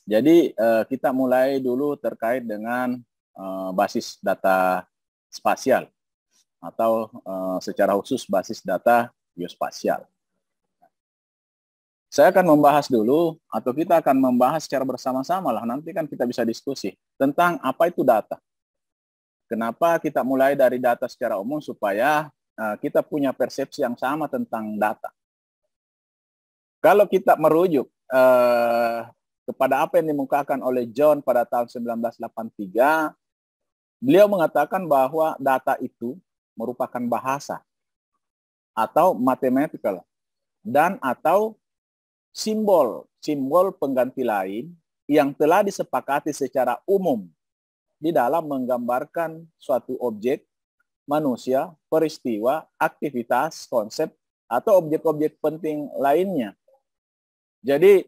Jadi kita mulai dulu terkait dengan basis data spasial atau secara khusus basis data geospasial. Saya akan membahas dulu atau kita akan membahas secara bersama-sama lah. Nanti kan kita bisa diskusi tentang apa itu data. Kenapa kita mulai dari data secara umum supaya kita punya persepsi yang sama tentang data. Kalau kita merujuk kepada apa yang dimukakan oleh John pada tahun 1983, beliau mengatakan bahwa data itu merupakan bahasa atau mathematical dan atau simbol pengganti lain yang telah disepakati secara umum di dalam menggambarkan suatu objek, manusia, peristiwa, aktivitas, konsep, atau objek-objek penting lainnya. Jadi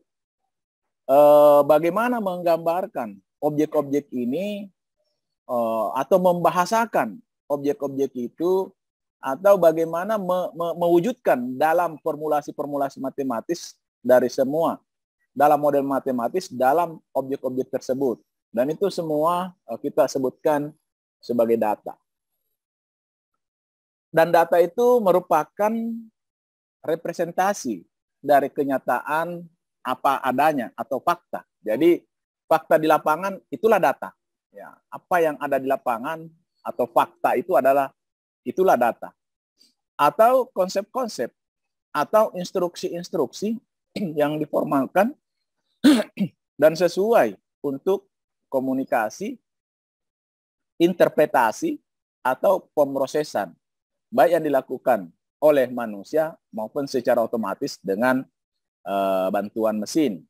bagaimana menggambarkan objek-objek ini atau membahasakan objek-objek itu atau bagaimana mewujudkan dalam formulasi-formulasi matematis dari semua dalam model matematis dalam objek-objek tersebut. Dan itu semua kita sebutkan sebagai data. Dan data itu merupakan representasi dari kenyataan apa adanya atau fakta. Jadi fakta di lapangan itulah data. Ya, apa yang ada di lapangan atau fakta itu itulah data. Atau konsep-konsep atau instruksi-instruksi yang diformalkan dan sesuai untuk komunikasi, interpretasi, atau pemrosesan, baik yang dilakukan oleh manusia maupun secara otomatis dengan bantuan mesin.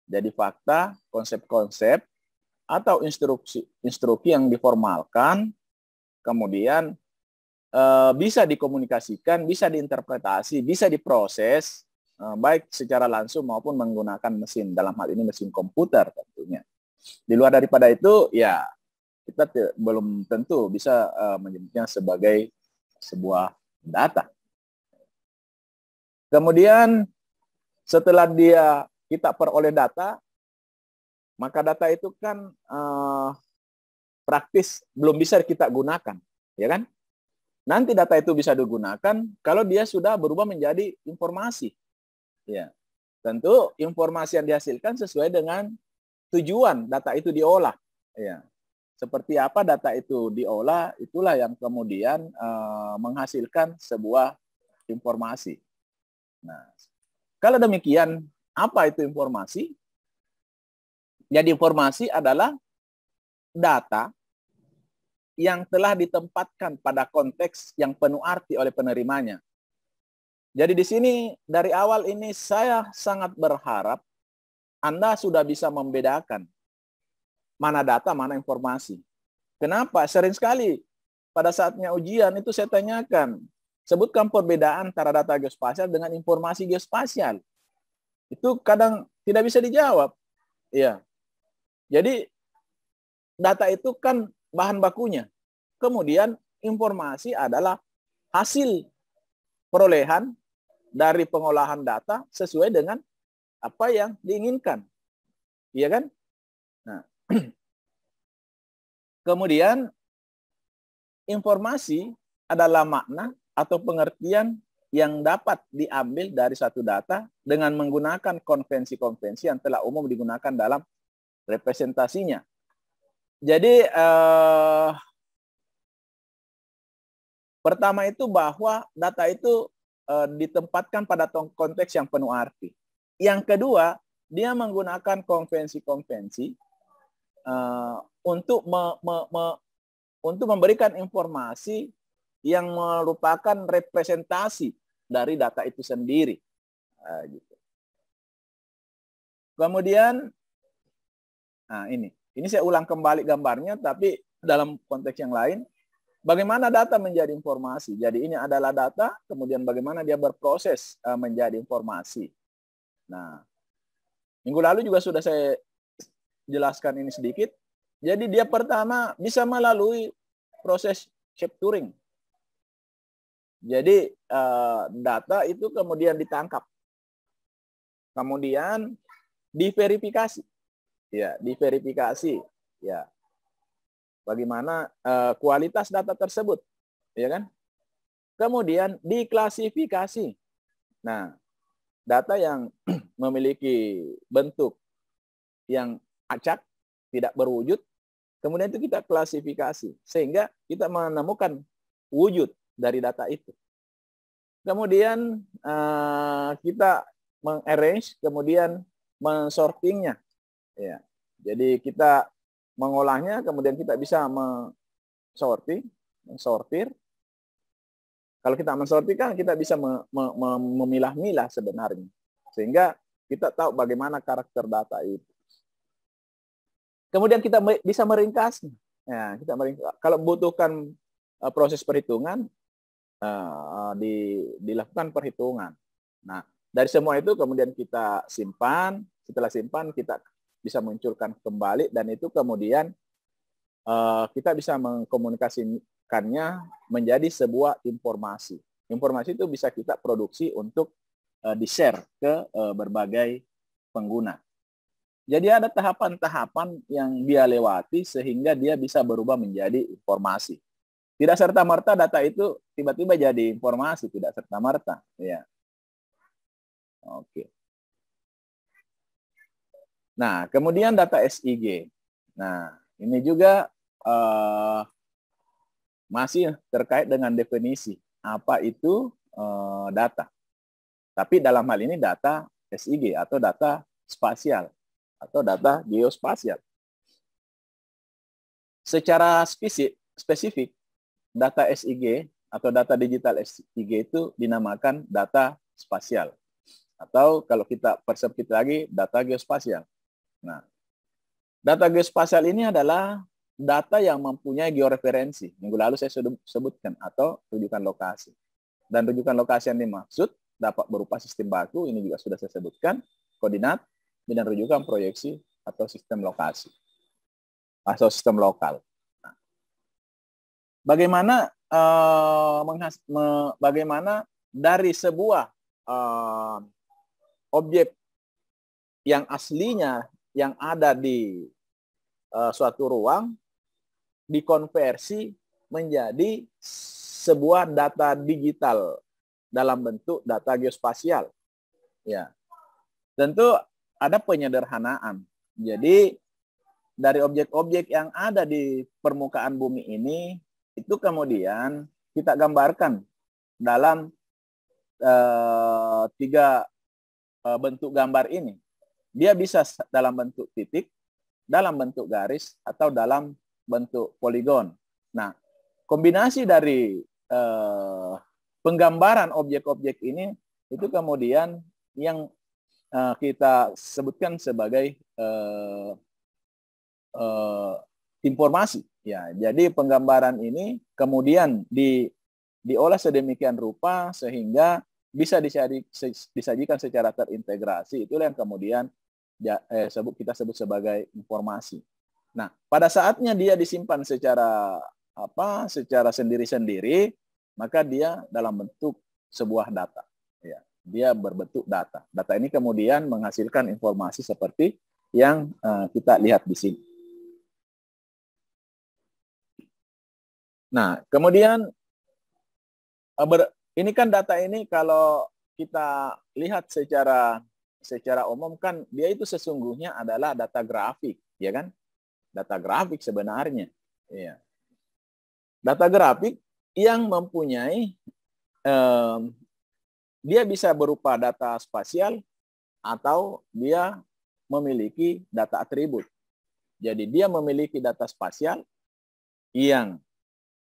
Jadi fakta, konsep-konsep, atau instruksi yang diformalkan, kemudian bisa dikomunikasikan, bisa diinterpretasi, bisa diproses, baik secara langsung maupun menggunakan mesin, dalam hal ini mesin komputer tentunya. Di luar daripada itu, ya kita belum tentu bisa menyebutnya sebagai sebuah data. Kemudian setelah kita peroleh data, maka data itu kan praktis belum bisa kita gunakan, ya kan? Nanti data itu bisa digunakan kalau dia sudah berubah menjadi informasi. Ya, tentu informasi yang dihasilkan sesuai dengan tujuan data itu diolah. Ya, seperti apa data itu diolah, itulah yang kemudian menghasilkan sebuah informasi. Nah, kalau demikian, apa itu informasi? Jadi informasi adalah data yang telah ditempatkan pada konteks yang penuh arti oleh penerimanya. Jadi di sini dari awal ini saya sangat berharap Anda sudah bisa membedakan mana data, mana informasi. Kenapa? Sering sekali pada saatnya ujian itu saya tanyakan, sebutkan perbedaan antara data geospasial dengan informasi geospasial. Itu kadang tidak bisa dijawab. Iya. Jadi data itu kan bahan bakunya. Kemudian informasi adalah hasil perolehan dari pengolahan data sesuai dengan apa yang diinginkan. Iya kan? Nah, kemudian informasi adalah makna atau pengertian yang dapat diambil dari satu data dengan menggunakan konvensi-konvensi yang telah umum digunakan dalam representasinya. Jadi pertama itu bahwa data itu ditempatkan pada konteks yang penuh arti. Yang kedua, dia menggunakan konvensi-konvensi untuk untuk memberikan informasi yang merupakan representasi dari data itu sendiri. Gitu. Kemudian, nah ini saya ulang kembali gambarnya, tapi dalam konteks yang lain. Bagaimana data menjadi informasi? Jadi ini adalah data, kemudian bagaimana dia berproses menjadi informasi. Nah, minggu lalu juga sudah saya jelaskan ini sedikit. Jadi dia pertama bisa melalui proses capturing. Jadi data itu kemudian ditangkap. Kemudian diverifikasi. ya, diverifikasi, ya, bagaimana kualitas data tersebut, ya kan? Kemudian diklasifikasi. Nah, data yang memiliki bentuk yang acak, tidak berwujud, kemudian itu kita klasifikasi sehingga kita menemukan wujud dari data itu. Kemudian kita mengarrange, kemudian mensortingnya. Ya. Jadi kita mengolahnya, kemudian kita bisa mensortir. Kalau kita mensortir kan kita bisa memilah-milah sebenarnya. Sehingga kita tahu bagaimana karakter data itu. Kemudian kita bisa meringkasnya. Ya, kita meringkas. Kalau butuhkan proses perhitungan, dilakukan perhitungan. Nah, dari semua itu kemudian kita simpan. Setelah simpan, kita bisa munculkan kembali, dan itu kemudian kita bisa mengkomunikasikannya menjadi sebuah informasi. Informasi itu bisa kita produksi untuk di-share ke berbagai pengguna. Jadi ada tahapan-tahapan yang dia lewati sehingga dia bisa berubah menjadi informasi. Tidak serta-merta data itu tiba-tiba jadi informasi, tidak serta-merta. Ya. Oke. Nah, kemudian data SIG. Nah, ini juga masih terkait dengan definisi apa itu data. Tapi dalam hal ini data SIG atau data spasial atau data geospasial. Secara spesifik, data SIG atau data digital SIG itu dinamakan data spasial. Atau kalau kita persempit lagi, data geospasial. Nah, data geospasial ini adalah data yang mempunyai georeferensi. Minggu lalu saya sudah sebutkan, atau rujukan lokasi. Dan rujukan lokasi yang dimaksud dapat berupa sistem baku, ini juga sudah saya sebutkan, koordinat, dan rujukan proyeksi atau sistem lokasi. Atau sistem lokal. Nah, bagaimana dari sebuah objek yang aslinya yang ada di suatu ruang dikonversi menjadi sebuah data digital dalam bentuk data geospasial. Ya. Tentu ada penyederhanaan. Jadi dari objek-objek yang ada di permukaan bumi ini itu kemudian kita gambarkan dalam tiga bentuk gambar ini. Dia bisa dalam bentuk titik, dalam bentuk garis, atau dalam bentuk poligon. Nah, kombinasi dari penggambaran objek-objek ini itu kemudian yang kita sebutkan sebagai informasi. Ya, jadi penggambaran ini kemudian diolah sedemikian rupa sehingga bisa disajikan secara terintegrasi. Itulah yang kemudian kita sebut sebagai informasi. Nah, pada saatnya dia disimpan secara sendiri-sendiri, maka dia dalam bentuk sebuah data. Ya, dia berbentuk data. Data ini kemudian menghasilkan informasi seperti yang kita lihat di sini. Nah, kemudian ini kan data ini kalau kita lihat secara umum kan dia itu sesungguhnya adalah data grafik, ya kan? Data grafik sebenarnya. Ya. Data grafik yang mempunyai dia bisa berupa data spasial atau dia memiliki data atribut. Jadi dia memiliki data spasial yang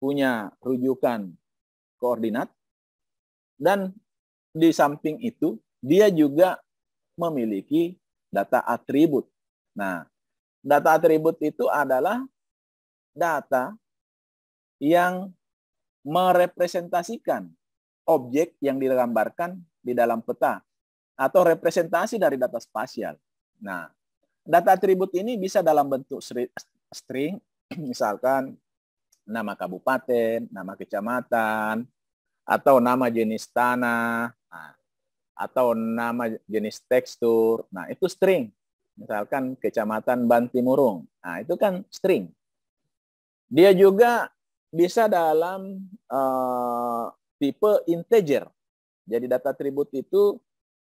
punya rujukan koordinat, dan di samping itu dia juga memiliki data atribut. Nah, data atribut itu adalah data yang merepresentasikan objek yang digambarkan di dalam peta atau representasi dari data spasial. Nah, data atribut ini bisa dalam bentuk string, misalkan nama kabupaten, nama kecamatan, atau nama jenis tanah, atau nama jenis tekstur. Nah, itu string. Misalkan Kecamatan Bantimurung. Nah, itu kan string. Dia juga bisa dalam tipe integer. Jadi data atribut itu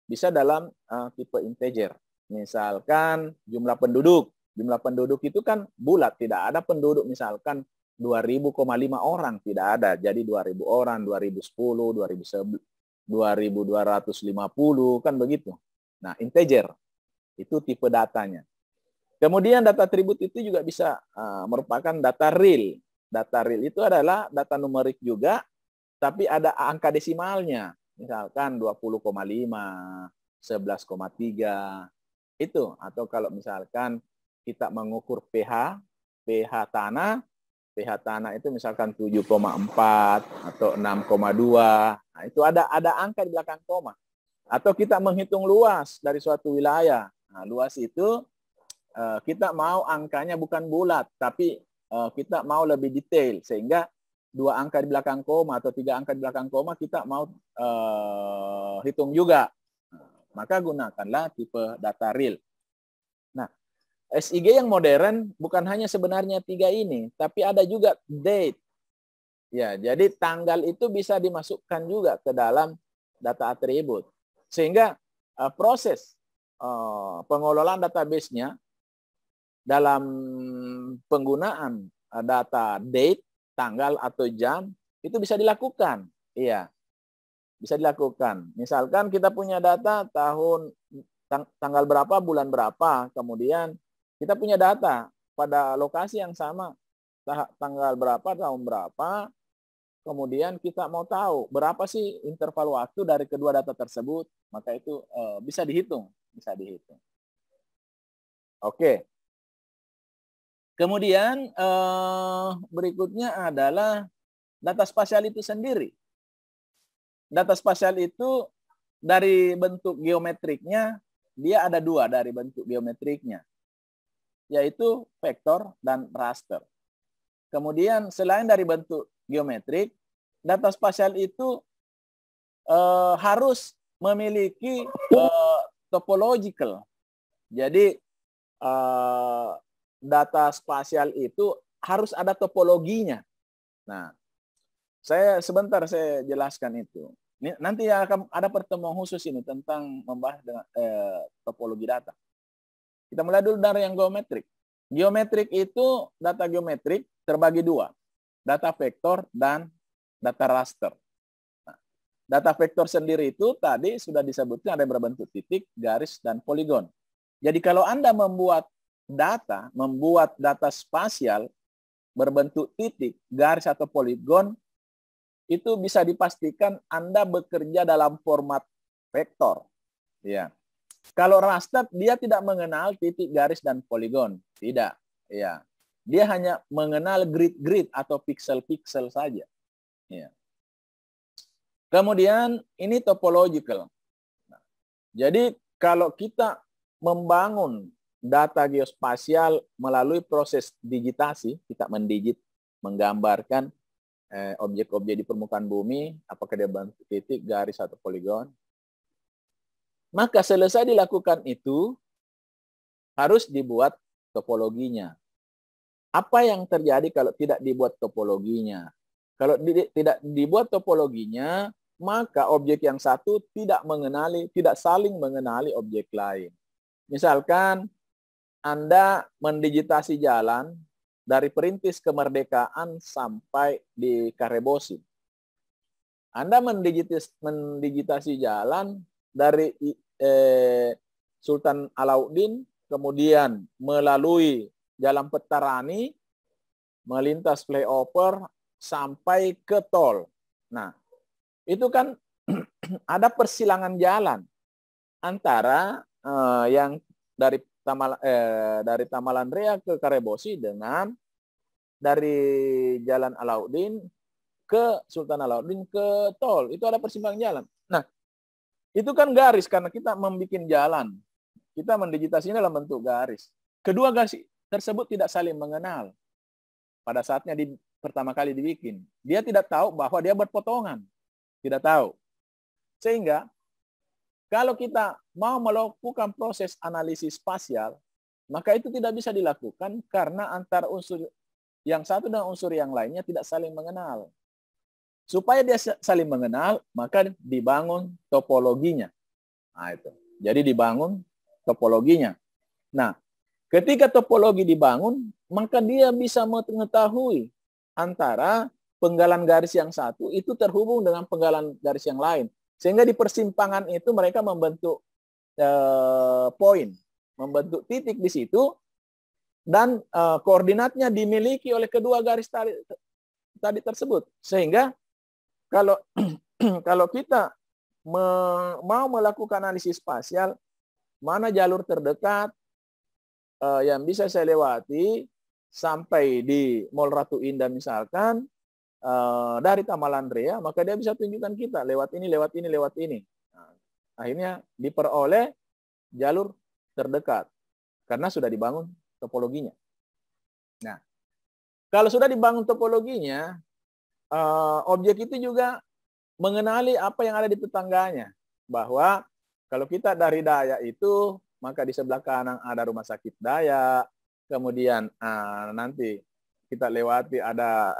bisa dalam tipe integer. Misalkan jumlah penduduk. Jumlah penduduk itu kan bulat, tidak ada penduduk misalkan 2000,5 orang, tidak ada. Jadi 2000 orang, 2010, 2250, kan begitu. Nah, integer itu tipe datanya. Kemudian data atribut itu juga bisa merupakan data real. Data real itu adalah data numerik juga, tapi ada angka desimalnya. Misalkan 20,5, 11,3, itu. Atau kalau misalkan kita mengukur pH tanah itu misalkan 7,4 atau 6,2. Nah, itu ada angka di belakang koma. Atau kita menghitung luas dari suatu wilayah. Nah, luas itu kita mau angkanya bukan bulat, tapi kita mau lebih detail, sehingga 2 angka di belakang koma atau 3 angka di belakang koma kita mau hitung juga. Maka gunakanlah tipe data real. Nah, SIG yang modern bukan hanya sebenarnya 3 ini, tapi ada juga date. Ya, jadi tanggal itu bisa dimasukkan juga ke dalam data atribut. Sehingga proses pengelolaan database-nya dalam penggunaan data date, tanggal atau jam, itu bisa dilakukan. Iya, bisa dilakukan. Misalkan kita punya data tanggal berapa, bulan berapa, kemudian kita punya data pada lokasi yang sama, tanggal berapa, tahun berapa, kemudian kita mau tahu berapa sih interval waktu dari kedua data tersebut, maka itu bisa dihitung. Oke. Kemudian berikutnya adalah data spasial itu sendiri. Data spasial itu dari bentuk geometriknya, dia ada 2 dari bentuk geometriknya, yaitu vektor dan raster. Kemudian selain dari bentuk geometrik, data spasial itu harus memiliki topological. Jadi data spasial itu harus ada topologinya. Nah, saya jelaskan itu. Nanti akan ada pertemuan khusus ini tentang membahas dengan topologi data. Kita mulai dulu dari yang geometrik. Geometrik itu, data geometrik terbagi 2. Data vektor dan data raster. Nah, data vektor sendiri itu tadi sudah disebutkan ada yang berbentuk titik, garis, dan poligon. Jadi kalau Anda membuat data spasial berbentuk titik, garis, atau poligon, itu bisa dipastikan Anda bekerja dalam format vektor. Ya. Kalau raster, dia tidak mengenal titik, garis, dan poligon. Tidak. Ya. Dia hanya mengenal grid-grid atau pixel-pixel saja. Ya. Kemudian ini topological. Nah, jadi kalau kita membangun data geospasial melalui proses digitasi, kita menggambarkan objek-objek di permukaan bumi, apakah dia bentuk titik, garis, atau poligon. Maka selesai dilakukan itu, harus dibuat topologinya. Apa yang terjadi kalau tidak dibuat topologinya? Kalau tidak dibuat topologinya, maka objek yang satu tidak saling mengenali objek lain. Misalkan Anda mendigitasi jalan dari Perintis Kemerdekaan sampai di Karebosi. Anda mendigitasi jalan dari Sultan Alauddin, kemudian melalui Jalan Petarani, melintas flyover sampai ke tol. Nah, itu kan ada persilangan jalan antara yang dari Tamalan Rea ke Karebosi dengan dari Jalan Alauddin ke Sultan Alauddin ke tol. Itu ada persimpangan jalan. Nah, itu kan garis karena kita membuat jalan. Kita mendigitasinya dalam bentuk garis. Kedua garis tersebut tidak saling mengenal. Pada saatnya pertama kali dibikin. Dia tidak tahu bahwa dia berpotongan. Tidak tahu. Sehingga kalau kita mau melakukan proses analisis spasial, maka itu tidak bisa dilakukan karena antara unsur yang satu dan unsur yang lainnya tidak saling mengenal. Supaya dia saling mengenal, maka dibangun topologinya. Nah, itu. Jadi dibangun topologinya. Nah, ketika topologi dibangun, maka dia bisa mengetahui antara penggalan garis yang satu itu terhubung dengan penggalan garis yang lain. Sehingga di persimpangan itu mereka membentuk poin, membentuk titik di situ, dan koordinatnya dimiliki oleh kedua garis tadi tersebut. Sehingga kalau kalau kita mau melakukan analisis spasial, mana jalur terdekat yang bisa saya lewati sampai di Mall Ratu Indah misalkan, dari Tamalandrea, maka dia bisa tunjukkan kita lewat ini, lewat ini, lewat ini. Nah, akhirnya diperoleh jalur terdekat karena sudah dibangun topologinya. Nah, kalau sudah dibangun topologinya, objek itu juga mengenali apa yang ada di tetangganya. Bahwa kalau kita dari Dayak itu, maka di sebelah kanan ada rumah sakit Dayak, kemudian nanti kita lewati ada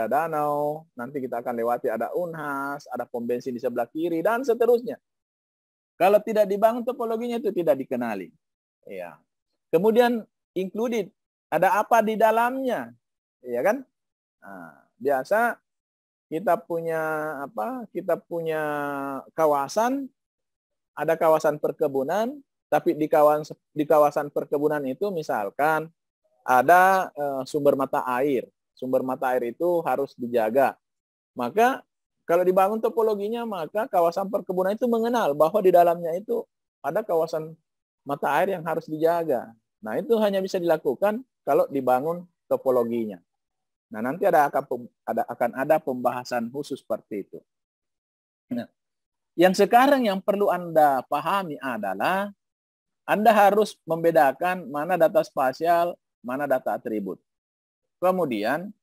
danau, nanti kita akan lewati ada Unhas, ada pom bensin di sebelah kiri, dan seterusnya. Kalau tidak dibangun topologinya itu tidak dikenali. Ya. Kemudian included, ada apa di dalamnya, ya kan? Nah, biasa kita punya kawasan, ada kawasan perkebunan, tapi di kawasan perkebunan itu misalkan ada sumber mata air. Sumber mata air itu harus dijaga. Maka kalau dibangun topologinya, maka kawasan perkebunan itu mengenal bahwa di dalamnya itu ada kawasan mata air yang harus dijaga. Nah, itu hanya bisa dilakukan kalau dibangun topologinya. Nah, nanti akan ada pembahasan khusus seperti itu. Nah, yang sekarang yang perlu Anda pahami adalah Anda harus membedakan mana data spasial, mana data atribut. Kemudian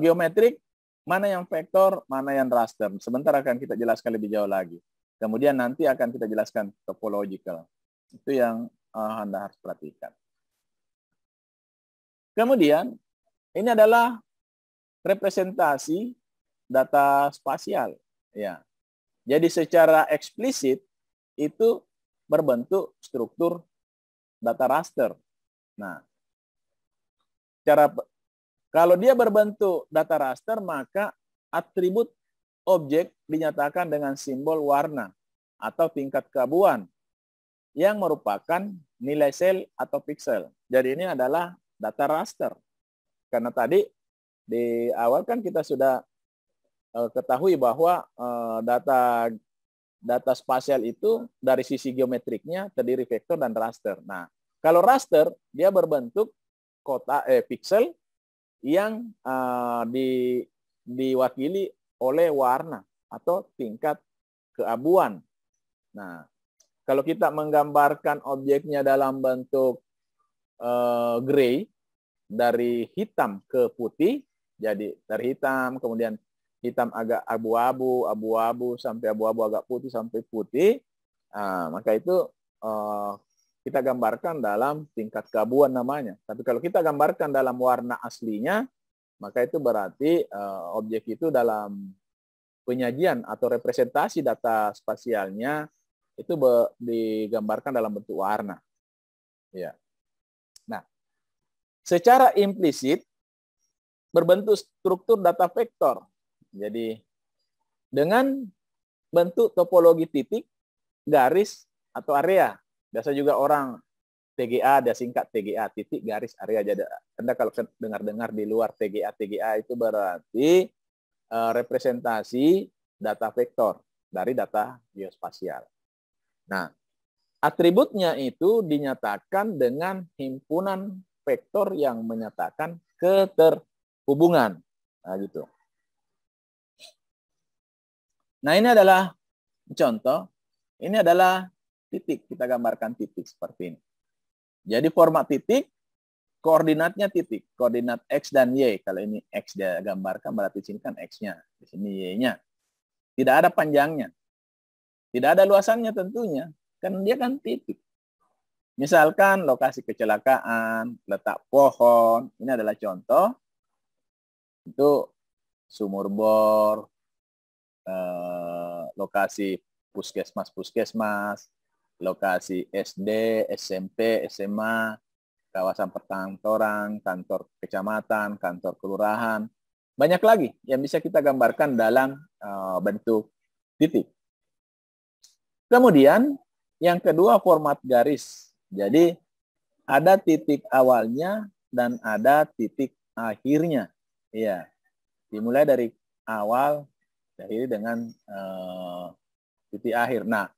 geometrik, mana yang vektor, mana yang raster. Sebentar akan kita jelaskan lebih jauh lagi. Kemudian nanti akan kita jelaskan topological. Itu yang Anda harus perhatikan. Kemudian ini adalah representasi data spasial. Ya. Jadi secara eksplisit itu berbentuk struktur data raster. Nah, kalau dia berbentuk data raster, maka atribut objek dinyatakan dengan simbol warna atau tingkat keabuan yang merupakan nilai sel atau piksel. Jadi ini adalah data raster. Karena tadi di awal kan kita sudah ketahui bahwa data spasial itu dari sisi geometriknya terdiri vektor dan raster. Nah, kalau raster dia berbentuk piksel yang diwakili oleh warna atau tingkat keabuan. Nah, kalau kita menggambarkan objeknya dalam bentuk gray, dari hitam ke putih, jadi dari hitam, kemudian hitam agak abu-abu, abu-abu, sampai abu-abu agak putih, sampai putih, maka itu kita gambarkan dalam tingkat keabuan namanya. Tapi kalau kita gambarkan dalam warna aslinya, maka itu berarti objek itu dalam penyajian atau representasi data spasialnya itu digambarkan dalam bentuk warna. Ya. Nah, secara implisit berbentuk struktur data vektor. Jadi dengan bentuk topologi titik, garis, atau area. Biasa juga orang TGA, dia singkat TGA, titik, garis, area. Jadi Anda kalau dengar-dengar di luar TGA itu berarti representasi data vektor dari data geospasial. Nah, atributnya itu dinyatakan dengan himpunan vektor yang menyatakan keterhubungan. Nah, gitu. Nah, ini adalah contoh. Ini adalah titik. Kita gambarkan titik seperti ini. Jadi format titik, koordinatnya titik. Koordinat X dan Y. Kalau ini X dia gambarkan, berarti sini kan X-nya. Di sini Y-nya. Tidak ada panjangnya. Tidak ada luasannya tentunya. Kan dia kan titik. Misalkan lokasi kecelakaan, letak pohon, ini adalah contoh. Itu sumur bor, lokasi puskesmas, lokasi SD, SMP, SMA, kawasan perkantoran, kantor kecamatan, kantor kelurahan. Banyak lagi yang bisa kita gambarkan dalam bentuk titik. Kemudian yang kedua format garis. Jadi ada titik awalnya dan ada titik akhirnya. Iya. Dimulai dari awal, diakhiri dengan titik akhir. Nah,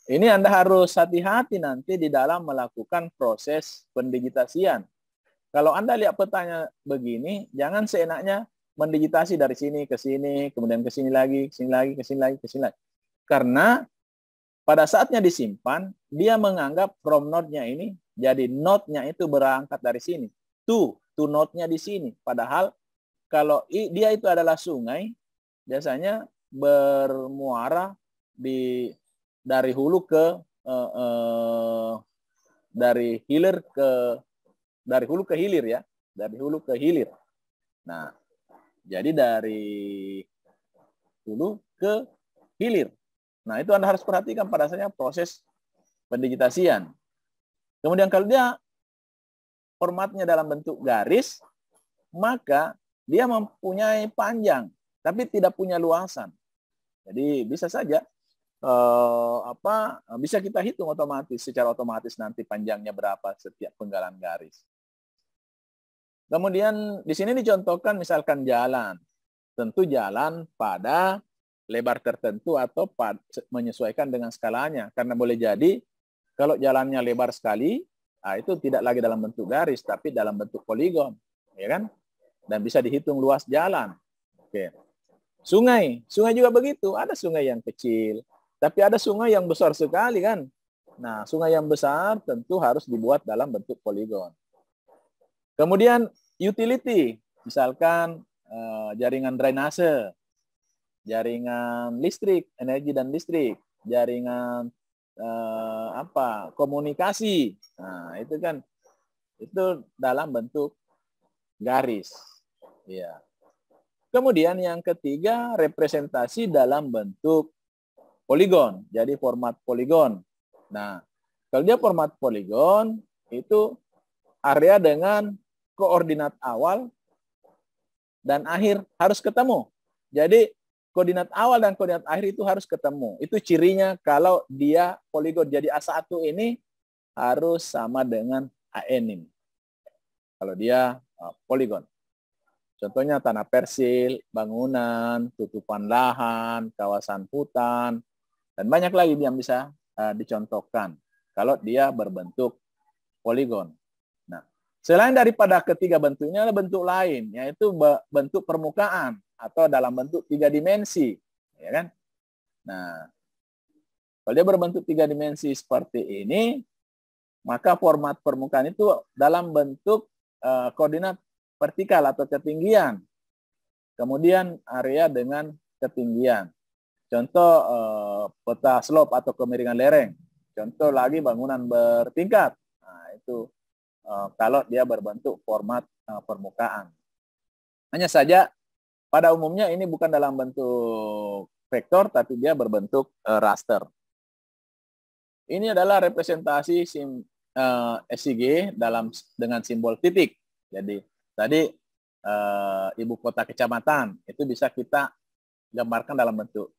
ini Anda harus hati-hati nanti di dalam melakukan proses pendigitasian. Kalau Anda lihat petanya begini, jangan seenaknya mendigitasi dari sini ke sini, kemudian ke sini lagi, ke sini lagi, ke sini lagi, ke sini lagi. Karena pada saatnya disimpan, dia menganggap from node-nya ini, jadi node-nya itu berangkat dari sini. To node-nya di sini. Padahal kalau dia itu adalah sungai, biasanya bermuara dari hulu ke dari hulu ke hilir ya, dari hulu ke hilir. Nah, jadi dari hulu ke hilir. Nah, itu Anda harus perhatikan pada saatnya proses pendigitasian. Kemudian kalau dia formatnya dalam bentuk garis, maka dia mempunyai panjang, tapi tidak punya luasan. Jadi bisa saja bisa kita hitung secara otomatis nanti panjangnya berapa setiap penggalan garis. Kemudian di sini dicontohkan misalkan jalan. Tentu jalan pada lebar tertentu atau menyesuaikan dengan skalanya. Karena boleh jadi kalau jalannya lebar sekali, itu tidak lagi dalam bentuk garis, tapi dalam bentuk poligon. Ya kan? Dan bisa dihitung luas jalan. Oke. Sungai juga begitu. Ada sungai yang kecil, tapi ada sungai yang besar sekali kan. Nah, sungai yang besar tentu harus dibuat dalam bentuk poligon. Kemudian utility, misalkan jaringan drainase, jaringan listrik, energi dan listrik, jaringan komunikasi. Nah, itu kan itu dalam bentuk garis. Ya. Kemudian yang ketiga, representasi dalam bentuk poligon. Jadi format poligon. Nah, kalau dia format poligon, itu area dengan koordinat awal dan akhir harus ketemu. Jadi koordinat awal dan koordinat akhir itu harus ketemu. Itu cirinya kalau dia poligon. Jadi A1 ini harus sama dengan AN ini. Kalau dia poligon. Contohnya tanah persil, bangunan, tutupan lahan, kawasan hutan, dan banyak lagi yang bisa dicontohkan kalau dia berbentuk poligon. Nah, selain daripada ketiga bentuknya, ada bentuk lain, yaitu bentuk permukaan atau dalam bentuk 3 dimensi, ya kan? Nah, kalau dia berbentuk 3 dimensi seperti ini, maka format permukaan itu dalam bentuk koordinat vertikal atau ketinggian. Kemudian area dengan ketinggian. Contoh peta slope atau kemiringan lereng. Contoh lagi bangunan bertingkat. Nah, itu kalau dia berbentuk format permukaan. Hanya saja pada umumnya ini bukan dalam bentuk vektor, tapi dia berbentuk raster. Ini adalah representasi SIG dengan simbol titik. Jadi tadi ibu kota kecamatan itu bisa kita gambarkan dalam bentuk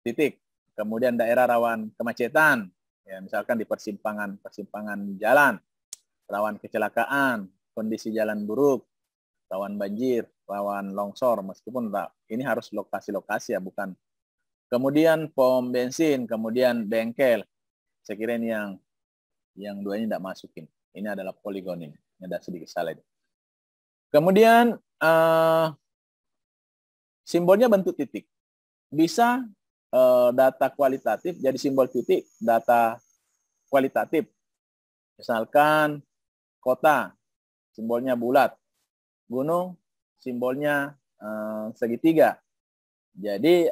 titik. Kemudian daerah rawan kemacetan, ya misalkan di persimpangan jalan, rawan kecelakaan, kondisi jalan buruk, rawan banjir, rawan longsor, meskipun ini harus lokasi-lokasi ya, bukan. Kemudian pom bensin, kemudian bengkel. Saya kira ini yang dua ini tidak masukin. Ini adalah poligon ini. Ini ada sedikit salah. Kemudian simbolnya bentuk titik. Bisa data kualitatif jadi simbol titik, data kualitatif. Misalkan kota, simbolnya bulat. Gunung, simbolnya segitiga. Jadi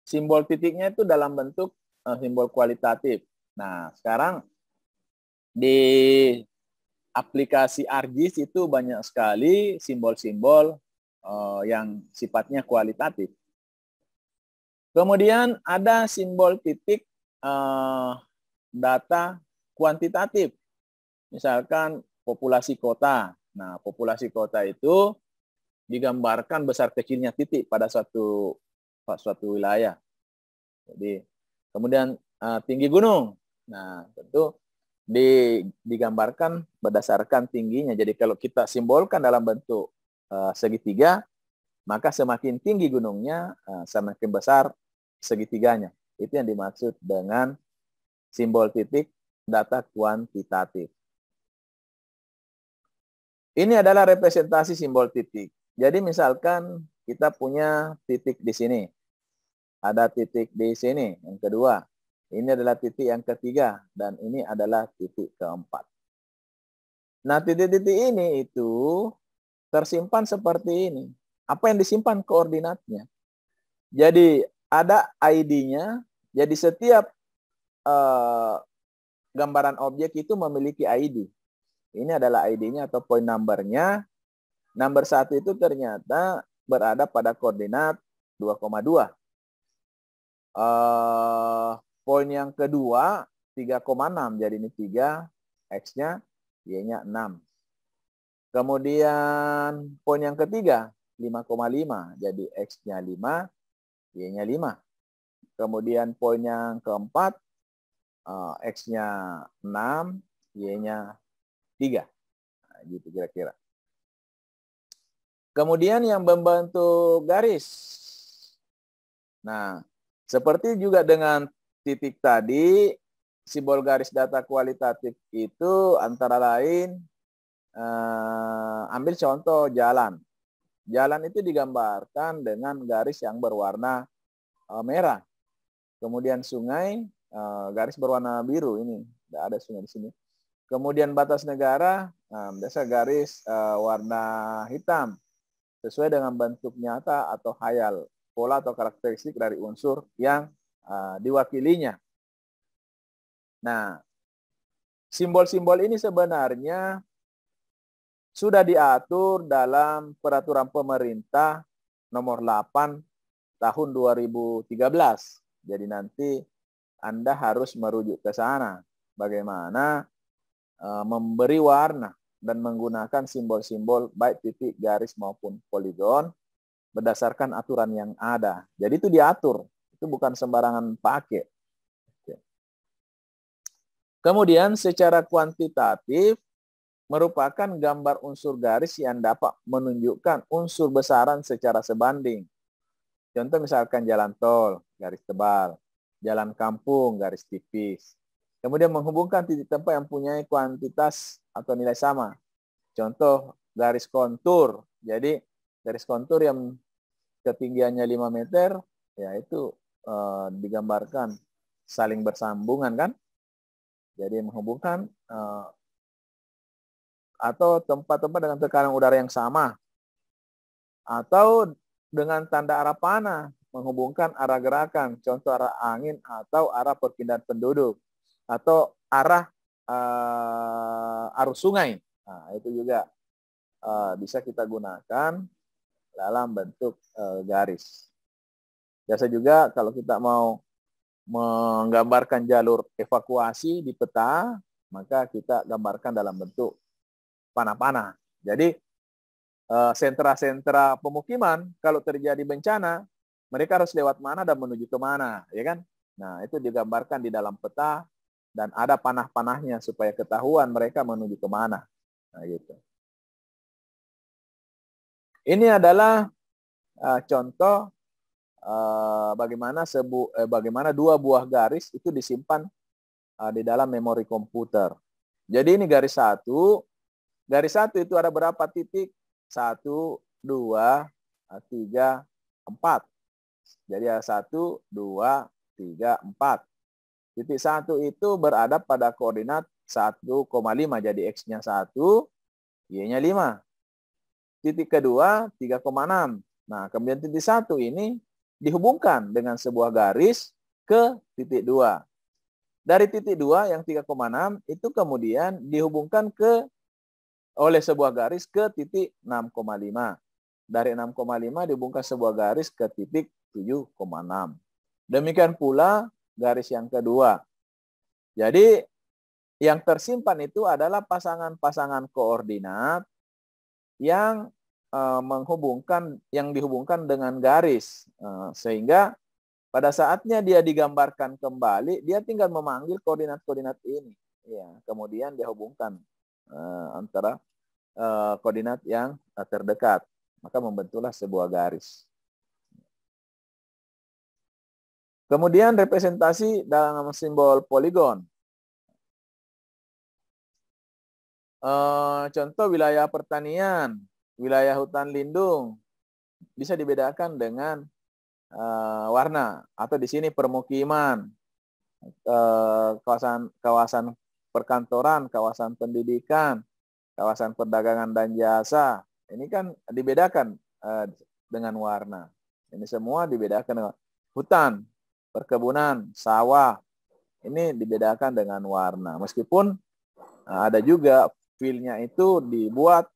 simbol titiknya itu dalam bentuk simbol kualitatif. Nah, sekarang di aplikasi ArcGIS itu banyak sekali simbol-simbol yang sifatnya kualitatif. Kemudian ada simbol titik data kuantitatif. Misalkan populasi kota. Nah, populasi kota itu digambarkan besar kecilnya titik pada suatu wilayah. Jadi, kemudian tinggi gunung. Nah, tentu digambarkan berdasarkan tingginya. Jadi kalau kita simbolkan dalam bentuk segitiga, maka semakin tinggi gunungnya, semakin besar segitiganya. Itu yang dimaksud dengan simbol titik data kuantitatif. Ini adalah representasi simbol titik. Jadi misalkan kita punya titik di sini. Ada titik di sini, yang kedua. Ini adalah titik yang ketiga, dan ini adalah titik keempat. Nah, titik-titik ini itu tersimpan seperti ini. Apa yang disimpan? Koordinatnya. Jadi, ada ID-nya. Jadi, setiap gambaran objek itu memiliki ID. Ini adalah ID-nya atau point number-nya. Nomor 1 itu ternyata berada pada koordinat 2,2. Poin yang kedua 3,6, jadi ini 3, X-nya, Y-nya 6. Kemudian poin yang ketiga 5,5, jadi X-nya 5, Y-nya 5. Kemudian poin yang keempat X-nya 6, Y-nya 3. Nah, gitu kira-kira. Kemudian yang membentuk garis. Nah, seperti juga dengan titik tadi, simbol garis data kualitatif itu antara lain, ambil contoh jalan. Jalan itu digambarkan dengan garis yang berwarna merah. Kemudian sungai, garis berwarna biru. Ini, tidak ada sungai di sini. Kemudian batas negara, biasa garis warna hitam. Sesuai dengan bentuk nyata atau hayal. Pola atau karakteristik dari unsur yang diwakilinya. Nah, simbol-simbol ini sebenarnya sudah diatur dalam Peraturan Pemerintah Nomor 8 Tahun 2013. Jadi nanti Anda harus merujuk ke sana. Bagaimana memberi warna dan menggunakan simbol-simbol baik titik, garis maupun poligon berdasarkan aturan yang ada. Jadi itu diatur, itu bukan sembarangan pakai. Kemudian secara kuantitatif merupakan gambar unsur garis yang dapat menunjukkan unsur besaran secara sebanding. Contoh misalkan jalan tol, garis tebal, jalan kampung, garis tipis. Kemudian menghubungkan titik tempat yang punya kuantitas atau nilai sama. Contoh garis kontur. Jadi garis kontur yang ketinggiannya 5 meter, ya itu digambarkan saling bersambungan kan. Jadi menghubungkan atau tempat-tempat dengan tekanan udara yang sama. Atau dengan tanda arah panah, menghubungkan arah gerakan, contoh arah angin atau arah perpindahan penduduk. Atau arah arus sungai. Nah, itu juga bisa kita gunakan dalam bentuk garis. Biasa juga kalau kita mau menggambarkan jalur evakuasi di peta, maka kita gambarkan dalam bentuk panah-panah. Jadi sentra-sentra pemukiman kalau terjadi bencana, mereka harus lewat mana dan menuju ke mana, ya kan? Nah, itu digambarkan di dalam peta dan ada panah-panahnya supaya ketahuan mereka menuju ke mana. Nah, gitu. Ini adalah contoh bagaimana dua buah garis itu disimpan di dalam memori komputer. Jadi ini garis satu. Garis satu itu ada berapa titik? 1, 2, 3, 4. Jadi ada 1, 2, 3, 4. Titik 1 itu berada pada koordinat 1,5. Jadi X-nya 1, Y-nya 5. Titik kedua 3,6. Nah, kemudian titik 1 ini dihubungkan dengan sebuah garis ke titik 2. Dari titik 2 yang 3,6 itu kemudian dihubungkan oleh sebuah garis ke titik 6,5. Dari 6,5 dihubungkan sebuah garis ke titik 7,6. Demikian pula garis yang kedua. Jadi yang tersimpan itu adalah pasangan-pasangan koordinat yang dihubungkan dengan garis, sehingga pada saatnya dia digambarkan kembali, dia tinggal memanggil koordinat-koordinat ini, ya. Kemudian dia hubungkan antara koordinat yang terdekat, maka membentuklah sebuah garis. Kemudian representasi dalam simbol poligon. Contoh wilayah pertanian, wilayah hutan lindung bisa dibedakan dengan warna, atau di sini permukiman, kawasan perkantoran, kawasan pendidikan, kawasan perdagangan dan jasa. Ini kan dibedakan dengan warna. Ini semua dibedakan dengan hutan, perkebunan, sawah. Ini dibedakan dengan warna. Meskipun ada juga feel-nya itu dibuat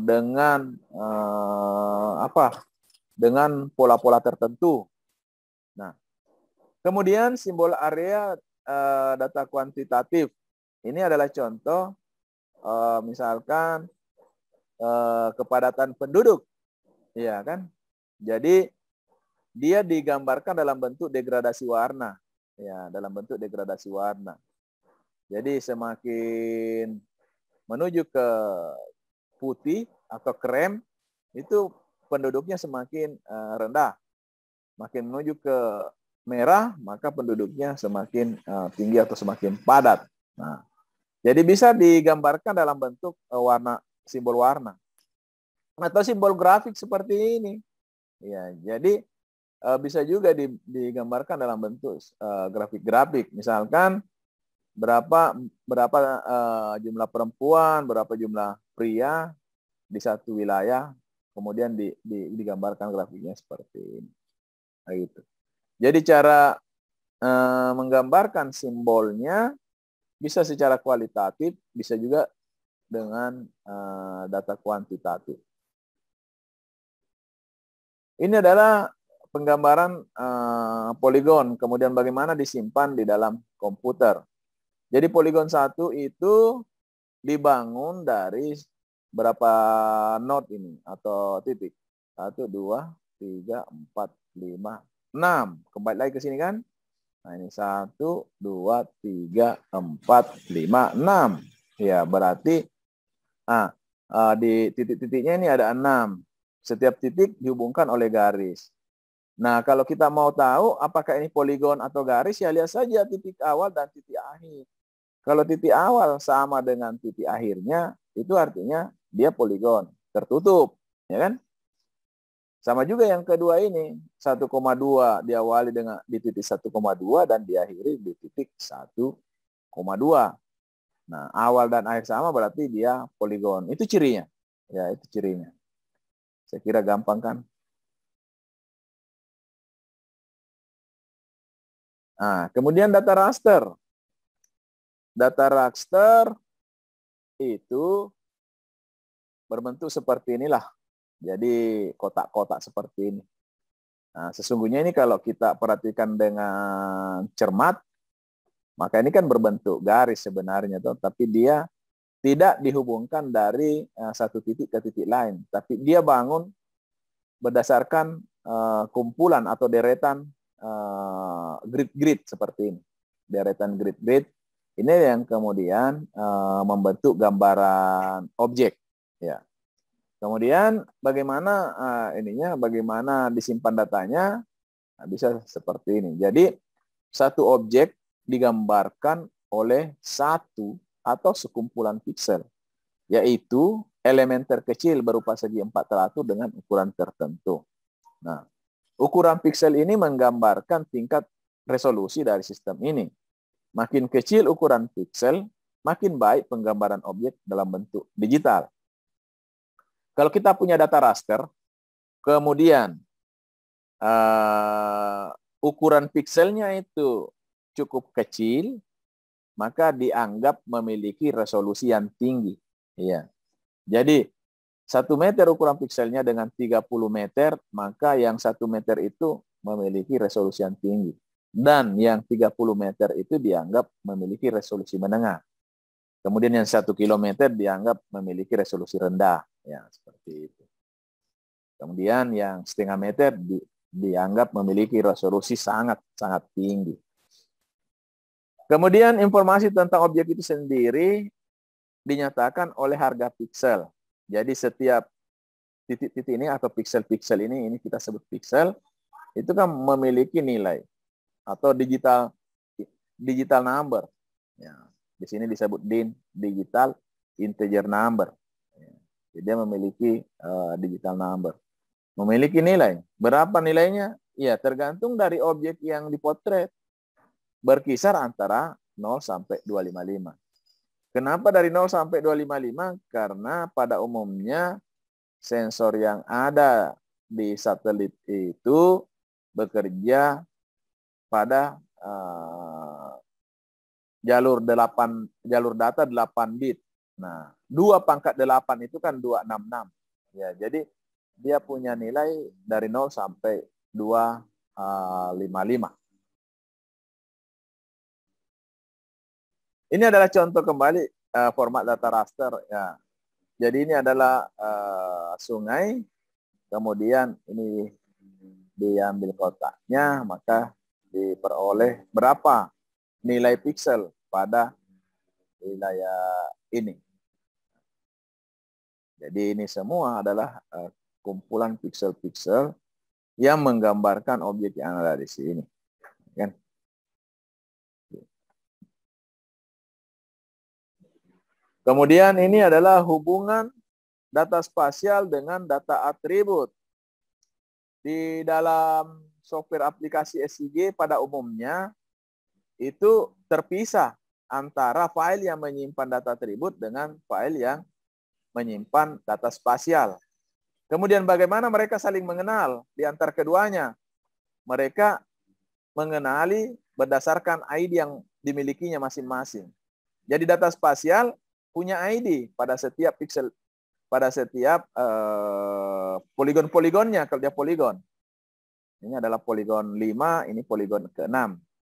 dengan dengan pola-pola tertentu. Nah, kemudian simbol area data kuantitatif. Ini adalah contoh misalkan kepadatan penduduk, ya kan? Jadi dia digambarkan dalam bentuk degradasi warna, ya, dalam bentuk degradasi warna. Jadi semakin menuju ke putih atau krem, itu penduduknya semakin rendah. Makin menuju ke merah, maka penduduknya semakin tinggi atau semakin padat. Nah, jadi bisa digambarkan dalam bentuk warna, simbol warna. Atau simbol grafik seperti ini. Ya, jadi bisa juga digambarkan dalam bentuk grafik-grafik. Misalkan berapa jumlah perempuan, berapa jumlah pria di satu wilayah, kemudian digambarkan grafiknya seperti ini. Nah, gitu. Jadi cara menggambarkan simbolnya bisa secara kualitatif, bisa juga dengan data kuantitatif. Ini adalah penggambaran poligon, kemudian bagaimana disimpan di dalam komputer. Jadi poligon 1 itu dibangun dari berapa node ini atau titik? 1, 2, 3, 4, 5, 6. Kembali lagi ke sini kan? Nah, ini 1, 2, 3, 4, 5, 6. Ya, berarti di titik-titiknya ini ada 6. Setiap titik dihubungkan oleh garis. Nah, kalau kita mau tahu apakah ini poligon atau garis, ya lihat saja titik awal dan titik akhir. Kalau titik awal sama dengan titik akhirnya, itu artinya dia poligon, tertutup, ya kan? Sama juga yang kedua ini, 1,2 diawali di titik 1,2 dan diakhiri di titik 1,2. Nah, awal dan akhir sama berarti dia poligon. Itu cirinya. Ya, itu cirinya. Saya kira gampang kan? Nah, kemudian data raster. Data raster itu berbentuk seperti inilah. Jadi kotak-kotak seperti ini. Nah, sesungguhnya ini kalau kita perhatikan dengan cermat, maka ini kan berbentuk garis sebenarnya, tapi dia tidak dihubungkan dari satu titik ke titik lain. Tapi dia bangun berdasarkan kumpulan atau deretan grid-grid seperti ini. Deretan grid-grid. Ini yang kemudian membentuk gambaran objek. Ya. Kemudian bagaimana bagaimana disimpan datanya, bisa seperti ini. Jadi satu objek digambarkan oleh satu atau sekumpulan piksel, yaitu elemen terkecil berupa segi 4 teratur dengan ukuran tertentu. Nah, ukuran piksel ini menggambarkan tingkat resolusi dari sistem ini. Makin kecil ukuran piksel, makin baik penggambaran objek dalam bentuk digital. Kalau kita punya data raster, kemudian ukuran pikselnya itu cukup kecil, maka dianggap memiliki resolusi yang tinggi. Iya. Jadi 1 meter ukuran pikselnya dengan 30 meter, maka yang 1 meter itu memiliki resolusi yang tinggi. Dan yang 30 meter itu dianggap memiliki resolusi menengah. Kemudian yang 1 kilometer dianggap memiliki resolusi rendah. Ya, seperti itu. Kemudian yang setengah meter dianggap memiliki resolusi sangat tinggi. Kemudian informasi tentang objek itu sendiri dinyatakan oleh harga piksel. Jadi setiap titik-titik ini atau piksel-piksel ini kita sebut piksel, itu kan memiliki nilai atau digital number. Ya, di sini disebut DIN, digital integer number. Ya, jadi dia memiliki digital number. Memiliki nilai. Berapa nilainya? Ya, tergantung dari objek yang dipotret. Berkisar antara 0 sampai 255. Kenapa dari 0 sampai 255? Karena pada umumnya sensor yang ada di satelit itu bekerja pada jalur data 8 bit. Nah, 2/8 itu kan 266. Ya, jadi dia punya nilai dari 0 sampai 255. Ini adalah contoh kembali format data raster. Ya. Jadi ini adalah sungai, kemudian ini diambil kotaknya, maka diperoleh berapa nilai piksel pada wilayah ini. Jadi ini semua adalah kumpulan piksel-piksel yang menggambarkan objek yang ada di sini. Kan? Kemudian ini adalah hubungan data spasial dengan data atribut. Di dalam software aplikasi SIG pada umumnya itu terpisah antara file yang menyimpan data atribut dengan file yang menyimpan data spasial. Kemudian bagaimana mereka saling mengenal di antara keduanya? Mereka mengenali berdasarkan ID yang dimilikinya masing-masing. Jadi data spasial punya ID pada setiap pixel, pada setiap poligon-poligonnya, kalau dia poligon. Ini adalah poligon 5, ini poligon ke-6.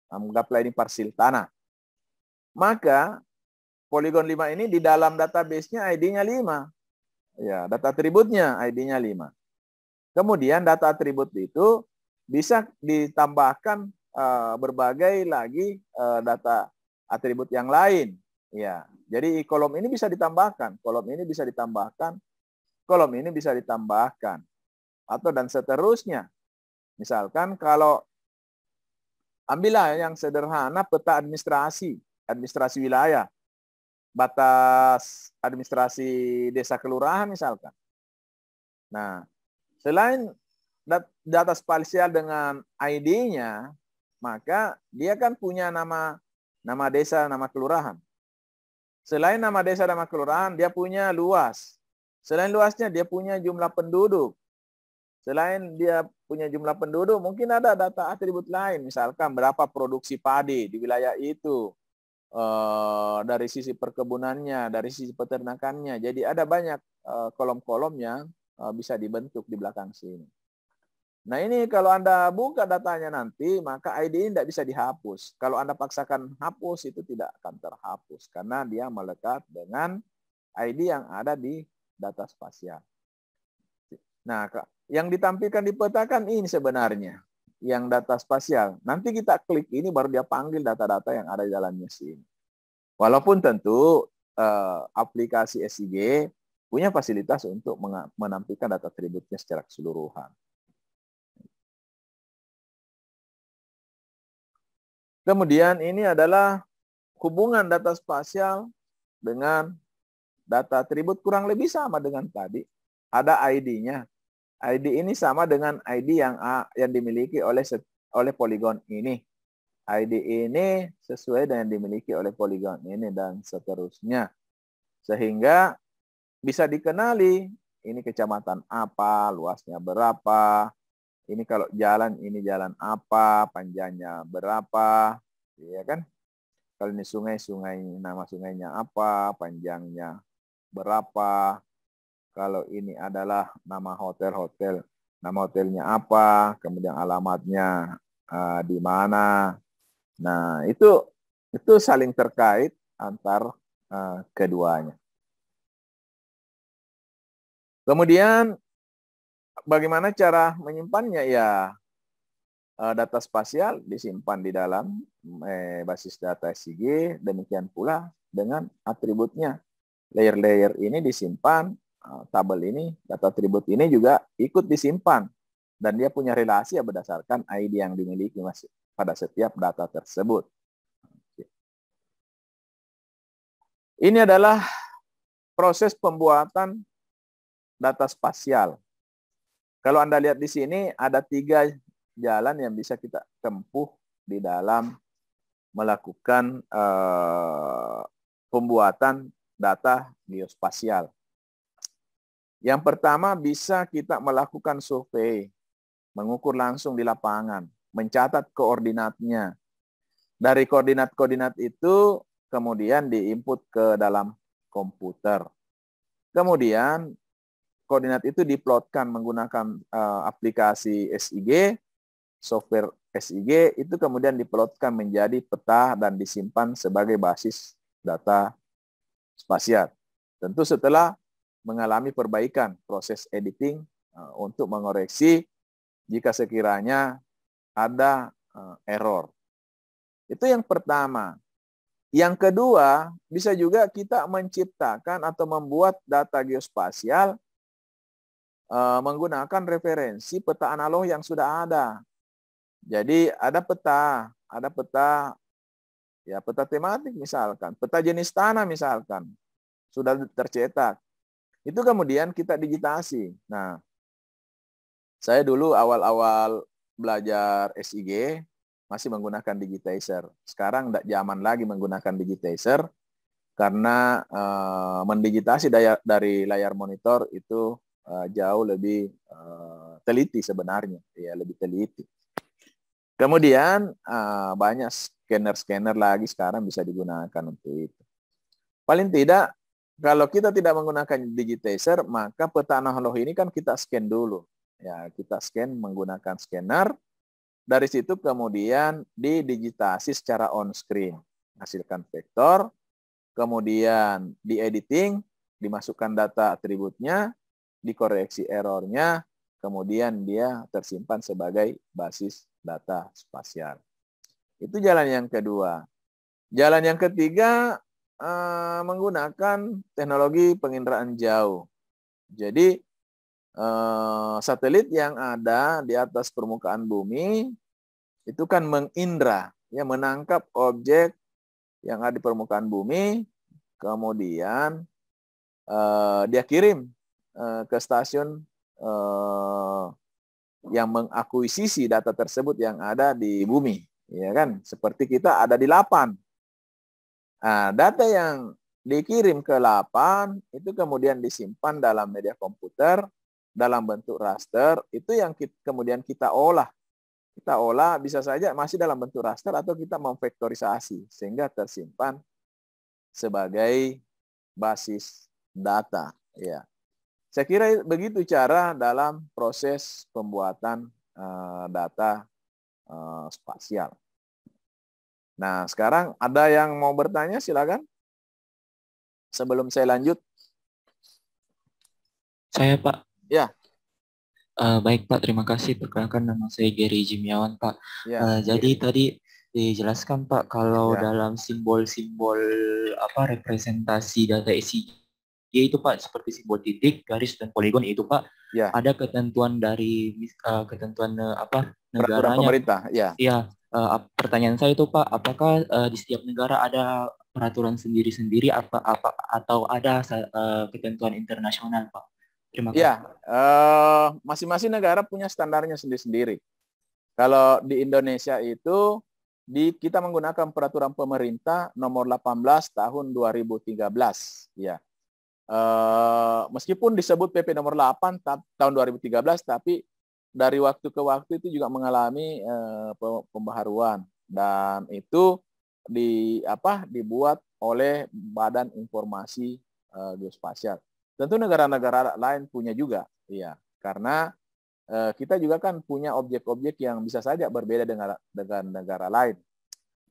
Anggaplah ini parsil tanah. Maka poligon 5 ini di dalam database-nya ID-nya 5. Ya, data atributnya ID-nya 5. Kemudian data atribut itu bisa ditambahkan berbagai lagi data atribut yang lain. Ya, jadi kolom ini bisa ditambahkan, kolom ini bisa ditambahkan, kolom ini bisa ditambahkan, atau dan seterusnya. Misalkan kalau ambillah yang sederhana peta administrasi wilayah, batas administrasi desa kelurahan misalkan. Nah, selain data spasial dengan ID-nya, maka dia kan punya nama desa, nama kelurahan. Selain nama desa, nama kelurahan, dia punya luas. Selain luasnya, dia punya jumlah penduduk. Selain dia punya jumlah penduduk, mungkin ada data atribut lain. Misalkan berapa produksi padi di wilayah itu. Dari sisi perkebunannya, dari sisi peternakannya. Jadi ada banyak kolom-kolom yang bisa dibentuk di belakang sini. Nah ini kalau Anda buka datanya nanti, maka ID ini tidak bisa dihapus. Kalau Anda paksakan hapus, itu tidak akan terhapus. Karena dia melekat dengan ID yang ada di data spasial. Nah, yang ditampilkan di peta kan ini sebenarnya. Yang data spasial. Nanti kita klik ini, baru dia panggil data-data yang ada di dalamnya sini. Walaupun tentu aplikasi SIG punya fasilitas untuk menampilkan data atributnya secara keseluruhan. Kemudian ini adalah hubungan data spasial dengan data atribut kurang lebih sama dengan tadi. Ada ID-nya. ID ini sama dengan ID yang dimiliki oleh poligon ini. ID ini sesuai dengan dimiliki oleh poligon ini dan seterusnya. Sehingga bisa dikenali ini kecamatan apa, luasnya berapa, Ini kalau jalan, ini jalan apa, panjangnya berapa, ya kan? Kalau ini sungai, nama sungainya apa, panjangnya berapa. Kalau ini adalah nama hotel, nama hotelnya apa, kemudian alamatnya di mana. Nah, itu saling terkait antar keduanya. Kemudian bagaimana cara menyimpannya? Ya, data spasial disimpan di dalam basis data SIG, demikian pula dengan atributnya. Layer-layer ini disimpan, tabel ini, data atribut ini juga ikut disimpan. Dan dia punya relasi ya berdasarkan ID yang dimiliki pada setiap data tersebut. Ini adalah proses pembuatan data spasial. Kalau Anda lihat di sini ada 3 jalan yang bisa kita tempuh di dalam melakukan pembuatan data geospasial. Yang pertama bisa kita melakukan survei, mengukur langsung di lapangan, mencatat koordinatnya. Dari koordinat-koordinat itu kemudian diinput ke dalam komputer. Kemudian koordinat itu diplotkan menggunakan aplikasi SIG, software SIG, itu kemudian diplotkan menjadi peta dan disimpan sebagai basis data spasial. Tentu setelah mengalami perbaikan proses editing untuk mengoreksi jika sekiranya ada error. Itu yang pertama. Yang kedua, bisa juga kita menciptakan atau membuat data geospasial menggunakan referensi peta analog yang sudah ada. Jadi ada peta ya peta tematik misalkan, peta jenis tanah misalkan sudah tercetak. Itu kemudian kita digitasi. Nah, saya dulu awal-awal belajar SIG masih menggunakan digitizer. Sekarang tidak zaman lagi menggunakan digitizer karena mendigitasi dari layar monitor itu jauh lebih teliti sebenarnya, ya lebih teliti. Kemudian banyak scanner-scanner lagi sekarang bisa digunakan untuk itu. Paling tidak kalau kita tidak menggunakan digitizer, maka peta analog ini kan kita scan dulu. Ya, kita scan menggunakan scanner. Dari situ kemudian didigitasi secara on screen, hasilkan vektor, kemudian diediting, dimasukkan data atributnya, dikoreksi errornya, kemudian dia tersimpan sebagai basis data spasial. Itu jalan yang kedua. Jalan yang ketiga menggunakan teknologi penginderaan jauh. Jadi satelit yang ada di atas permukaan bumi itu kan mengindra, ya menangkap objek yang ada di permukaan bumi, kemudian dia kirim ke stasiun yang mengakuisisi data tersebut yang ada di bumi, ya kan? Seperti kita ada di Lapan. Nah, data yang dikirim ke Lapan itu kemudian disimpan dalam media komputer dalam bentuk raster, itu yang kemudian kita olah. Kita olah bisa saja masih dalam bentuk raster atau kita memvektorisasi sehingga tersimpan sebagai basis data. Ya, saya kira begitu cara dalam proses pembuatan data spasial. Nah, sekarang ada yang mau bertanya, silakan. Sebelum saya lanjut. Saya, Pak. Ya. Baik, Pak. Terima kasih. Perkenalkan, nama saya Gary Jimiawan, Pak. Ya, jadi tadi dijelaskan, Pak, kalau ya. dalam simbol-simbol representasi data SIG itu, Pak, seperti simbol titik, garis, dan poligon itu, Pak, ya. ada ketentuan dari ketentuan Peraturan negaranya. pemerintah, ya. Iya. Pertanyaan saya itu, Pak, apakah di setiap negara ada peraturan sendiri-sendiri atau ada ketentuan internasional, Pak? Terima kasih. Ya, masing-masing negara punya standarnya sendiri-sendiri. Kalau di Indonesia itu kita menggunakan peraturan pemerintah nomor 18 tahun 2013, ya. Meskipun disebut PP nomor 8 tahun 2013, tapi dari waktu ke waktu itu juga mengalami pembaharuan, dan itu dibuat oleh Badan Informasi Geospasial. Tentu negara-negara lain punya juga, ya, karena kita juga kan punya objek-objek yang bisa saja berbeda dengan negara lain.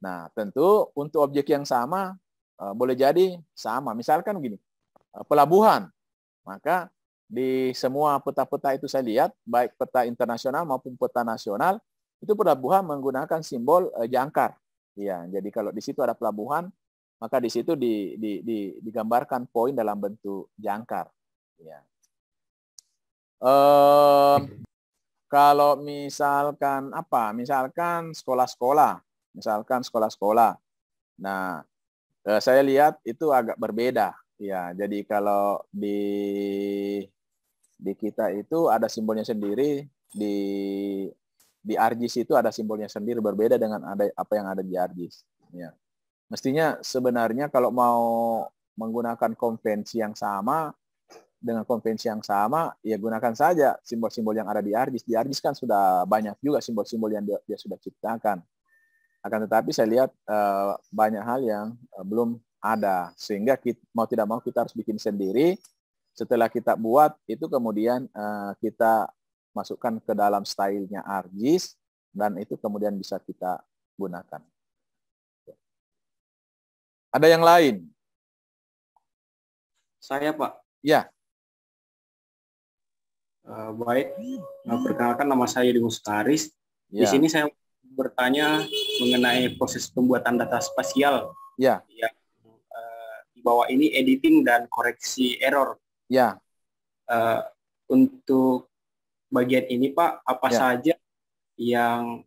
Nah, tentu untuk objek yang sama boleh jadi sama. Misalkan begini, pelabuhan, maka di semua peta-peta itu saya lihat, baik peta internasional maupun peta nasional, itu pelabuhan menggunakan simbol jangkar. Ya, jadi kalau di situ ada pelabuhan, maka di situ digambarkan poin dalam bentuk jangkar. Ya. Kalau misalkan sekolah-sekolah. Nah, saya lihat itu agak berbeda. Ya, jadi kalau di kita itu ada simbolnya sendiri, di ARGIS itu ada simbolnya sendiri, berbeda dengan apa yang ada di ARGIS. Ya. Mestinya sebenarnya kalau mau menggunakan konvensi yang sama, dengan konvensi yang sama, ya gunakan saja simbol-simbol yang ada di ARGIS. Di ARGIS kan sudah banyak juga simbol-simbol yang dia sudah ciptakan. Akan tetapi saya lihat banyak hal yang belum ada, sehingga mau tidak mau kita harus bikin sendiri. Setelah kita buat itu kemudian kita masukkan ke dalam stylenya ARGIS, dan itu kemudian bisa kita gunakan. Ada yang lain? Saya, Pak. Ya. Baik, perkenalkan nama saya Dimus Karis. Ya. Di sini saya bertanya mengenai proses pembuatan data spasial. Ya. Yang di bawah ini editing dan koreksi error. Ya. Untuk bagian ini, Pak, apa ya. saja yang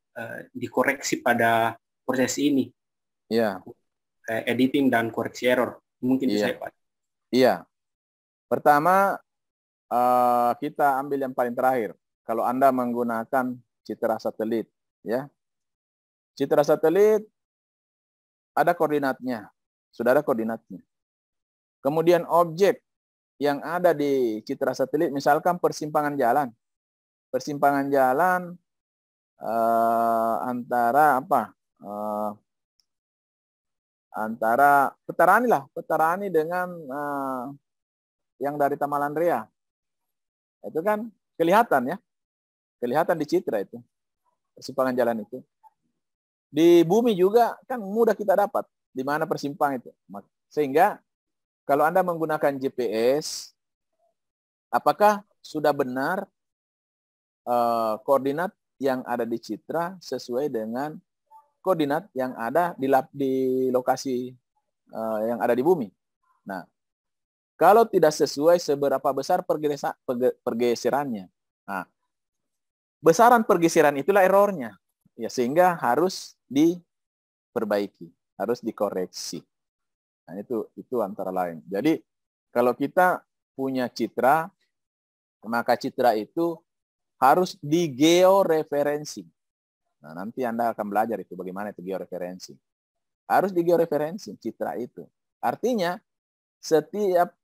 dikoreksi pada proses ini? Ya. Editing dan koreksi error. Mungkin itu saya, Pak. Iya. Pertama, kita ambil yang paling terakhir. Kalau Anda menggunakan citra satelit, ya, citra satelit ada koordinatnya, sudah ada koordinatnya. Kemudian objek yang ada di citra satelit, misalkan persimpangan jalan, antara antara Petarani dengan yang dari Tamalandrea. Itu kan kelihatan, ya. Kelihatan di citra itu. Persimpangan jalan itu. Di bumi juga kan mudah kita dapat di mana persimpangan itu. Sehingga kalau Anda menggunakan GPS, apakah sudah benar koordinat yang ada di citra sesuai dengan koordinat yang ada di lokasi yang ada di bumi. Nah, kalau tidak sesuai, seberapa besar pergeserannya. Nah, besaran pergeseran itulah errornya. Ya, sehingga harus diperbaiki, harus dikoreksi. Nah, itu antara lain. Jadi, kalau kita punya citra, maka citra itu harus digeoreferensi. Nah, nanti Anda akan belajar itu bagaimana itu georeferensi. Harus digeoreferensi citra itu. Artinya, setiap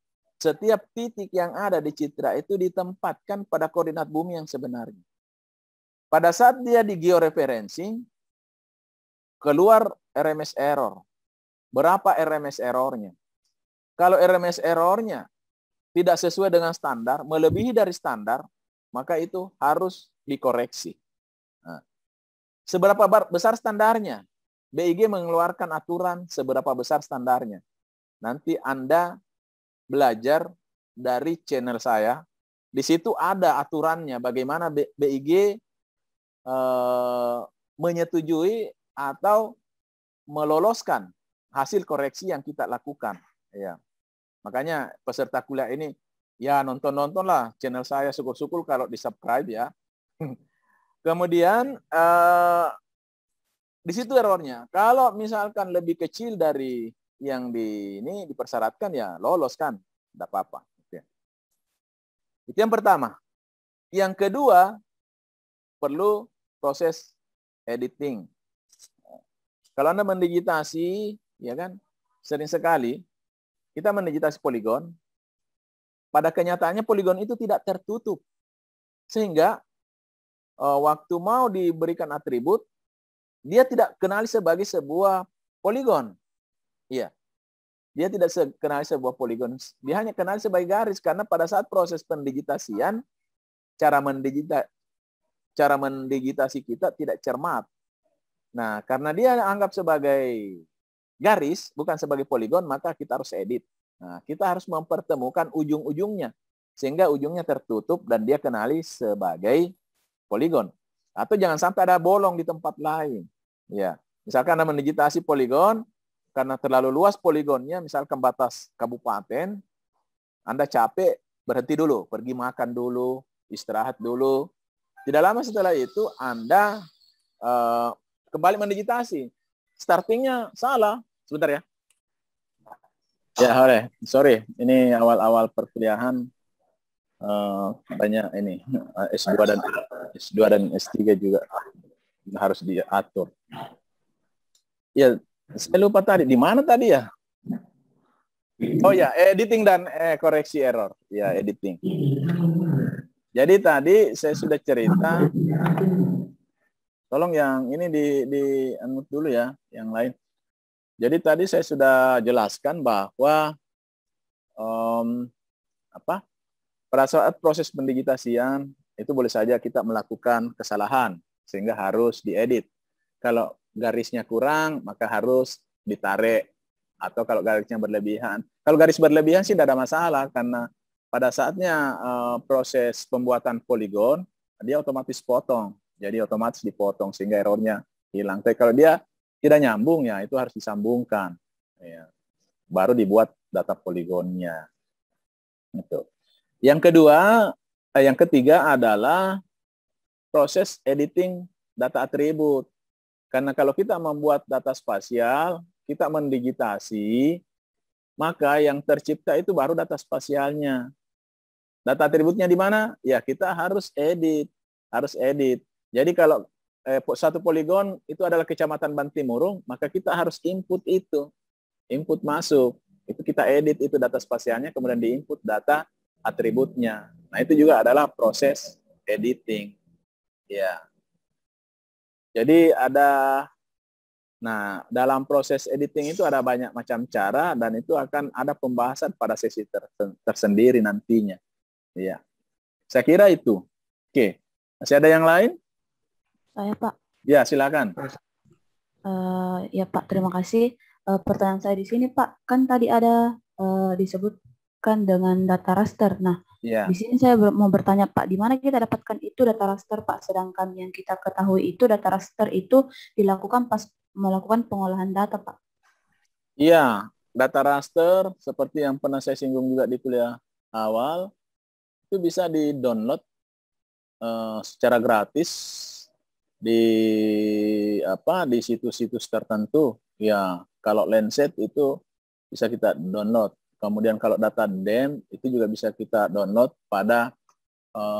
titik yang ada di citra itu ditempatkan pada koordinat bumi yang sebenarnya. Pada saat dia di georeferensi, keluar RMS error. Berapa RMS errornya? Kalau RMS errornya tidak sesuai dengan standar, melebihi dari standar, maka itu harus dikoreksi. Nah, seberapa besar standarnya? BIG mengeluarkan aturan seberapa besar standarnya. Nanti Anda belajar dari channel saya. Di situ ada aturannya bagaimana BIG menyetujui atau meloloskan hasil koreksi yang kita lakukan. Ya. Makanya peserta kuliah ini, ya nonton-nontonlah channel saya, syukur-syukur kalau di-subscribe, ya. Kemudian di situ errornya. Kalau misalkan lebih kecil dari yang ini dipersyaratkan, ya lolos kan, tidak apa-apa. Oke. Itu yang pertama. Yang kedua, perlu proses editing. Kalau Anda mendigitasi, ya kan, sering sekali kita mendigitasi poligon. Pada kenyataannya poligon itu tidak tertutup, sehingga waktu mau diberikan atribut, dia tidak kenali sebagai sebuah poligon. Iya. Dia tidak kenali sebuah poligon. Dia hanya kenali sebagai garis karena pada saat proses pendigitasian cara mendigitasi kita tidak cermat. Nah, karena dia anggap sebagai garis, bukan sebagai poligon, maka kita harus edit. Nah, kita harus mempertemukan ujung-ujungnya, sehingga ujungnya tertutup dan dia kenali sebagai poligon. Atau jangan sampai ada bolong di tempat lain. Ya, misalkan Anda mendigitasi poligon, karena terlalu luas poligonnya, misalkan batas kabupaten, Anda capek, berhenti dulu, pergi makan dulu, istirahat dulu. Tidak lama setelah itu, Anda kembali mendigitasi. Startingnya salah. Sebentar ya. Ya, sorry. Ini awal-awal perkuliahan banyak ini S2 dan S3 juga harus diatur. Ya, saya lupa tadi. Di mana tadi ya? Oh ya, editing dan koreksi error. Ya, editing. Jadi tadi saya sudah cerita. Tolong yang ini di unmute dulu ya, yang lain. Jadi tadi saya sudah jelaskan bahwa pada saat proses pendigitasian itu boleh saja kita melakukan kesalahan sehingga harus diedit. Kalau garisnya kurang maka harus ditarik, atau kalau garisnya berlebihan. Kalau garis berlebihan sih tidak ada masalah karena pada saatnya proses pembuatan poligon dia otomatis potong. Jadi otomatis dipotong sehingga errornya hilang. Tapi kalau dia tidak nyambung ya itu harus disambungkan. Ya. Baru dibuat data poligonnya. Itu. Yang ketiga adalah proses editing data atribut. Karena kalau kita membuat data spasial, kita mendigitasi, maka yang tercipta itu baru data spasialnya. Data atributnya di mana? Ya kita harus edit. Jadi kalau satu poligon itu adalah Kecamatan Bantimurung, maka kita harus input itu. Input masuk. Itu kita edit itu data spasialnya, kemudian diinput data atributnya. Nah, itu juga adalah proses editing. Ya. Jadi dalam proses editing itu ada banyak macam cara dan itu akan ada pembahasan pada sesi tersendiri nantinya. Ya. Saya kira itu. Oke. Masih ada yang lain? Saya, Pak. Ya, silakan. Ya, Pak, terima kasih. Pertanyaan saya di sini, Pak, kan tadi ada disebutkan dengan data raster. Nah, ya. Di sini saya mau bertanya, Pak, di mana kita dapatkan itu data raster, Pak? Sedangkan yang kita ketahui itu data raster itu dilakukan pas melakukan pengolahan data, Pak. Iya, data raster seperti yang pernah saya singgung juga di kuliah awal, itu bisa di-download secara gratis di situs-situs tertentu. Ya, kalau Lancet itu bisa kita download. Kemudian kalau data DEM itu juga bisa kita download pada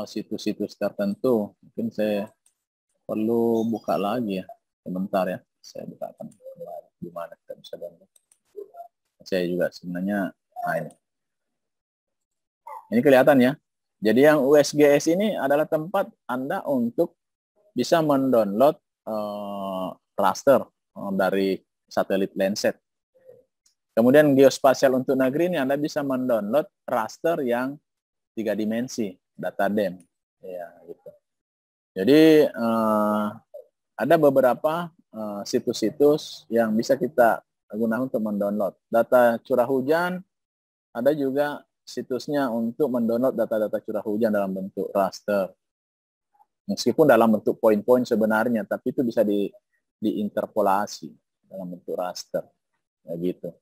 situs-situs tertentu. Mungkin saya perlu buka lagi ya. Sebentar ya. Saya bukakan gimana kita bisa download. Saya juga sebenarnya ini kelihatan ya. Jadi yang USGS ini adalah tempat Anda untuk bisa mendownload raster dari satelit Landsat. Kemudian geospasial untuk negeri ini Anda bisa mendownload raster yang 3 dimensi, data DEM. Ya, gitu. Jadi ada beberapa situs-situs yang bisa kita gunakan untuk mendownload. Data curah hujan, ada juga situsnya untuk mendownload data-data curah hujan dalam bentuk raster. Meskipun dalam bentuk poin-poin sebenarnya, tapi itu bisa diinterpolasi dalam bentuk raster. Ya gitu.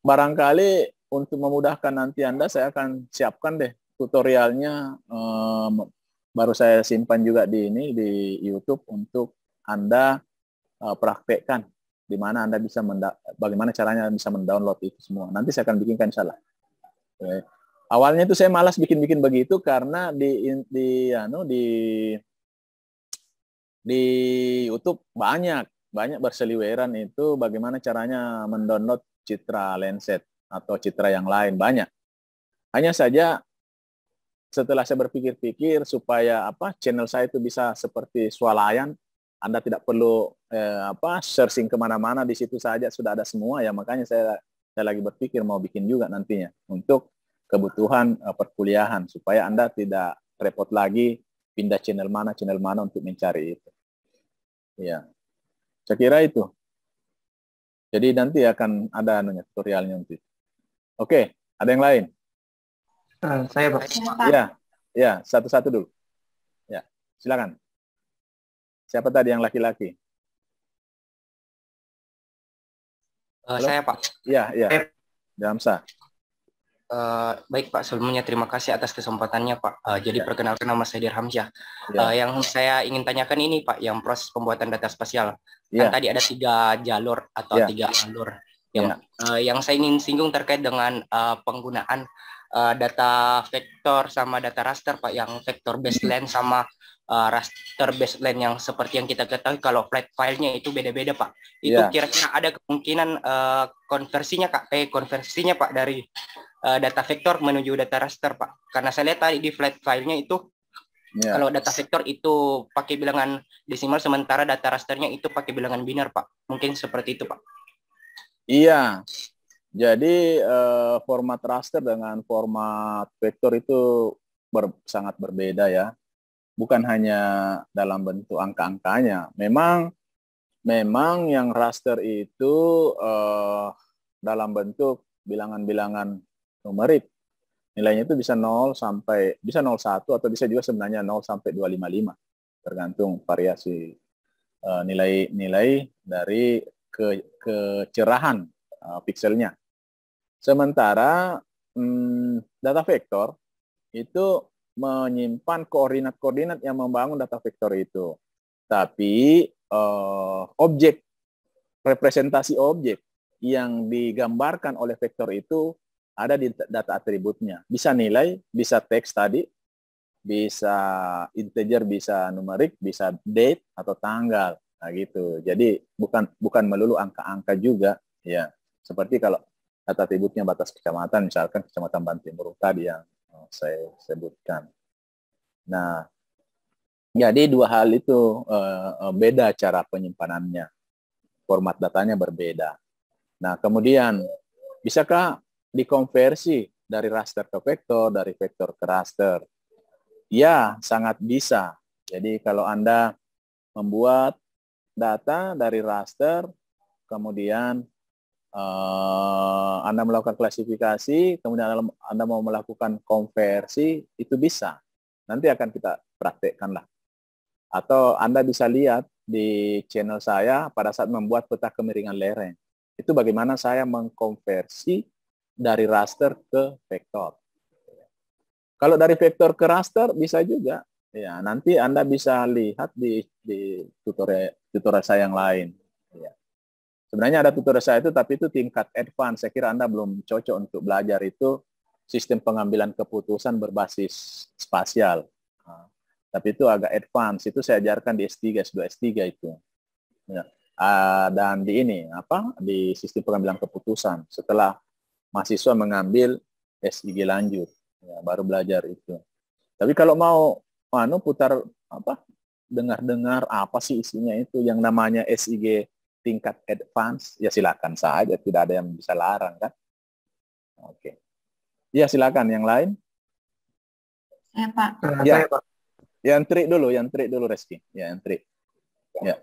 Barangkali untuk memudahkan nanti Anda, saya akan siapkan deh tutorialnya. Baru saya simpan juga di YouTube untuk Anda praktekkan di mana Anda bisa bagaimana caranya bisa mendownload itu semua. Nanti saya akan bikinkan insyaallah. Awalnya itu saya malas bikin begitu karena di YouTube banyak berseliweran itu bagaimana caranya mendownload citra Landsat atau citra yang lain banyak. Hanya saja setelah saya berpikir-pikir supaya channel saya itu bisa seperti swalayan, Anda tidak perlu searching kemana-mana, di situ saja sudah ada semua ya. Makanya saya lagi berpikir mau bikin juga nantinya untuk kebutuhan perkuliahan supaya Anda tidak repot lagi pindah channel mana untuk mencari itu. Ya, saya kira itu. Jadi nanti akan ada tutorialnya nanti. Oke, ada yang lain? Saya Pak. Ya, satu-satu dulu. Ya, silakan. Siapa tadi yang laki-laki? Saya Pak. Iya. Damsa. Baik Pak, sebelumnya terima kasih atas kesempatannya Pak. Jadi perkenalkan nama saya Dirhamsyah. Yang saya ingin tanyakan ini Pak, yang proses pembuatan data spasial. Kan tadi ada 3 jalur atau 3 alur. Yang saya ingin singgung terkait dengan penggunaan data vektor sama data raster Pak, yang vektor baseline sama raster baseline yang seperti yang kita ketahui kalau flat filenya itu beda-beda Pak. Itu kira-kira ada kemungkinan konversinya Pak dari data vektor menuju data raster Pak. Karena saya lihat tadi di flat filenya itu kalau data vektor itu pakai bilangan desimal, sementara data rasternya itu pakai bilangan biner Pak. Mungkin seperti itu Pak. Iya. Jadi format raster dengan format vektor itu sangat berbeda ya. Bukan hanya dalam bentuk angka-angkanya. Memang yang raster itu dalam bentuk bilangan-bilangan numerik. Nilainya itu bisa 0 sampai 01 atau bisa juga sebenarnya 0 sampai 255. Tergantung variasi nilai dari kecerahan pikselnya. Sementara data vektor itu menyimpan koordinat-koordinat yang membangun data vektor itu. Tapi representasi objek yang digambarkan oleh vektor itu ada di data atributnya. Bisa nilai, bisa teks tadi, bisa integer, bisa numerik, bisa date atau tanggal. Nah gitu. Jadi bukan melulu angka-angka juga ya. Seperti kalau data atributnya batas kecamatan, misalkan Kecamatan Bantimurung tadi yang saya sebutkan. Nah, jadi 2 hal itu beda cara penyimpanannya. Format datanya berbeda. Nah, kemudian bisakah dikonversi dari raster ke vektor, dari vektor ke raster? Ya, sangat bisa. Jadi kalau Anda membuat data dari raster, kemudian Anda melakukan klasifikasi, kemudian Anda mau melakukan konversi, itu bisa. Nanti akan kita praktekkan lah. Atau Anda bisa lihat di channel saya pada saat membuat peta kemiringan lereng. Itu bagaimana saya mengkonversi dari raster ke vektor. Kalau dari vektor ke raster bisa juga. Ya, nanti Anda bisa lihat di tutorial saya yang lain. Ya. Sebenarnya ada tutorial saya itu, tapi itu tingkat advance. Saya kira Anda belum cocok untuk belajar itu sistem pengambilan keputusan berbasis spasial. Nah, tapi itu agak advance. Itu saya ajarkan di S3, S2, S3 itu. Ya. Dan di di sistem pengambilan keputusan. Setelah mahasiswa mengambil SIG lanjut, ya, baru belajar itu. Tapi kalau mau putar dengar-dengar apa sih isinya itu yang namanya SIG tingkat advance, ya silakan saja, tidak ada yang bisa larang kan. Oke. Ya silakan yang lain. Saya Pak. Ya Pak. Yang trik dulu Reski. Ya yang trik. Ya.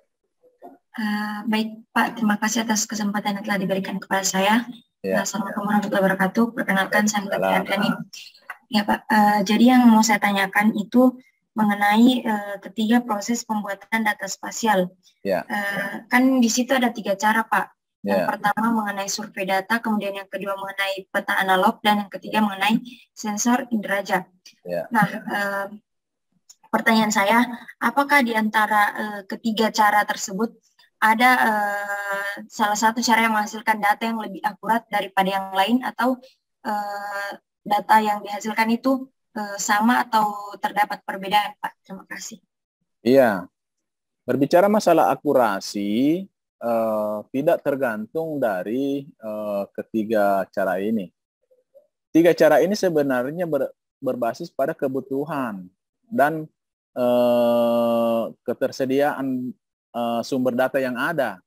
Baik Pak, terima kasih atas kesempatan yang telah diberikan kepada saya. Ya. Assalamualaikum warahmatullahi wabarakatuh. Perkenalkan saya Tati Andriani. Ya Pak, jadi yang mau saya tanyakan itu mengenai ketiga proses pembuatan data spasial. Ya. Kan di situ ada 3 cara Pak. Yang Ya. pertama mengenai survei data, kemudian yang kedua mengenai peta analog, dan yang ketiga mengenai sensor inderaja. Ya. Nah, pertanyaan saya, apakah di antara ketiga cara tersebut ada salah satu cara yang menghasilkan data yang lebih akurat daripada yang lain, atau data yang dihasilkan itu sama atau terdapat perbedaan, Pak? Terima kasih. Iya. Berbicara masalah akurasi, tidak tergantung dari ketiga cara ini. 3 cara ini sebenarnya berbasis pada kebutuhan dan ketersediaan sumber data yang ada.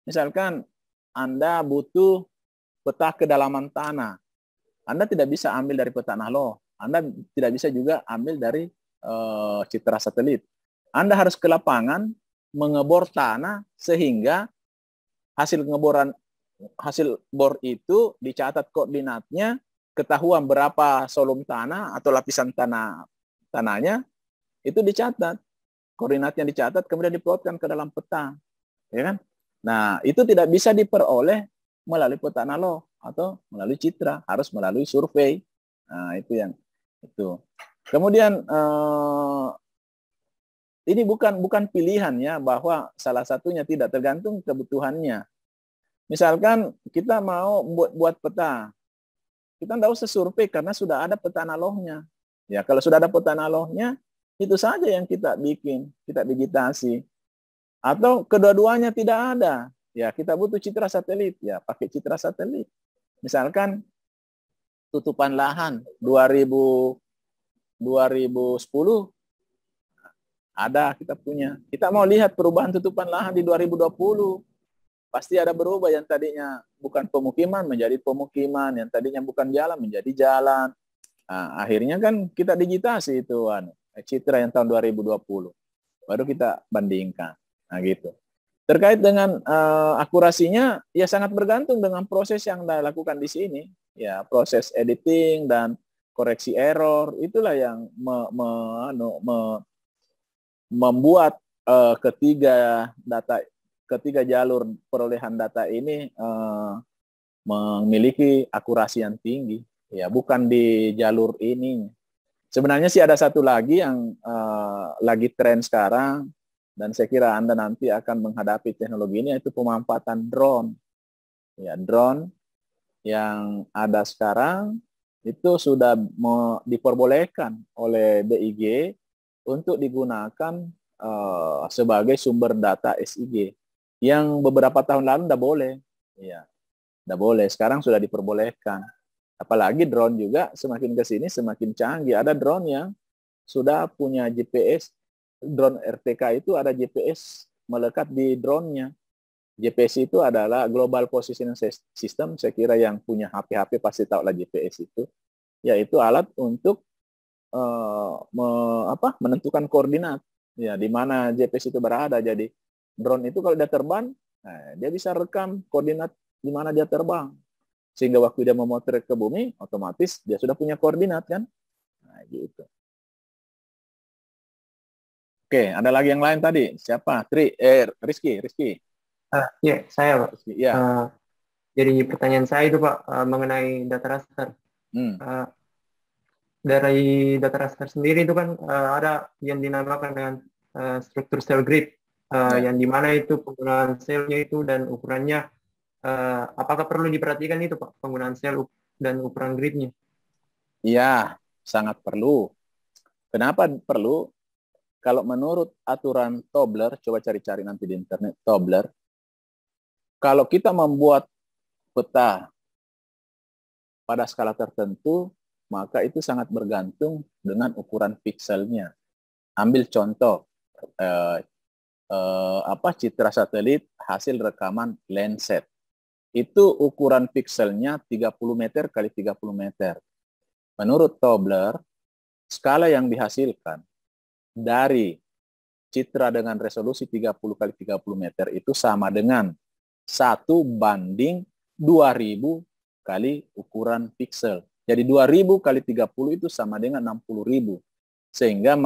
Misalkan Anda butuh peta kedalaman tanah, Anda tidak bisa ambil dari peta Nahlo, Anda tidak bisa juga ambil dari citra satelit. Anda harus ke lapangan mengebor tanah sehingga hasil bor itu dicatat koordinatnya, ketahuan berapa volume tanah atau lapisan tanahnya itu dicatat, koordinatnya dicatat kemudian diplotkan ke dalam peta, ya kan? Nah, itu tidak bisa diperoleh melalui peta Nahlo atau melalui citra, harus melalui survei. Nah, itu yang itu. Kemudian ini bukan pilihan ya, bahwa salah satunya tidak, tergantung kebutuhannya. Misalkan kita mau buat peta, kita tidak usah survei karena sudah ada peta Nahlo-nya. Ya, kalau sudah ada peta Nahlo-nya, itu saja yang kita bikin, kita digitasi. Atau kedua-duanya tidak ada, ya kita butuh citra satelit, ya pakai citra satelit. Misalkan tutupan lahan 2010 ada, kita punya. Kita mau lihat perubahan tutupan lahan di 2020. Pasti ada berubah, yang tadinya bukan pemukiman menjadi pemukiman, yang tadinya bukan jalan menjadi jalan. Nah, akhirnya kan kita digitasi itu citra yang tahun 2020. Baru kita bandingkan. Nah, gitu. Terkait dengan akurasinya, ya sangat bergantung dengan proses yang dilakukan di sini. Ya, proses editing dan koreksi error, itulah yang membuat ketiga jalur perolehan data ini memiliki akurasi yang tinggi, ya bukan di jalur ini. Sebenarnya sih ada satu lagi yang lagi tren sekarang, dan saya kira Anda nanti akan menghadapi teknologi ini, yaitu pemanfaatan drone. Ya, drone yang ada sekarang itu sudah diperbolehkan oleh BIG untuk digunakan sebagai sumber data SIG, yang beberapa tahun lalu tidak boleh. Ya, tidak boleh. Sekarang sudah diperbolehkan. Apalagi drone juga semakin ke sini semakin canggih. Ada drone yang sudah punya GPS. Drone RTK itu ada GPS melekat di drone-nya. GPS itu adalah Global Positioning System. Saya kira yang punya HP pasti tahu lah GPS itu. Yaitu alat untuk menentukan koordinat, ya di mana GPS itu berada. Jadi drone itu kalau dia terbang, dia bisa rekam koordinat di mana dia terbang, sehingga waktu dia memotret ke bumi, otomatis dia sudah punya koordinat kan. Nah, gitu. Oke, ada lagi yang lain tadi. Siapa? Rizky. Ya, saya Pak. Rizky, ya. Jadi pertanyaan saya itu Pak mengenai data raster. Dari data raster sendiri itu kan ada yang dinamakan dengan struktur sel grid, yang dimana itu penggunaan selnya itu dan ukurannya, apakah perlu diperhatikan itu Pak, penggunaan sel dan ukuran gridnya? Iya, sangat perlu. Kenapa perlu? Kalau menurut aturan Tobler, coba cari-cari nanti di internet Tobler, kalau kita membuat peta pada skala tertentu, maka itu sangat bergantung dengan ukuran pikselnya. Ambil contoh, citra satelit hasil rekaman Landsat. Itu ukuran pikselnya 30 meter kali 30 meter. Menurut Tobler, skala yang dihasilkan dari citra dengan resolusi 30 kali 30 meter itu sama dengan 1:2000 kali ukuran piksel. Jadi 2000 kali 30 itu sama dengan 60.000. Sehingga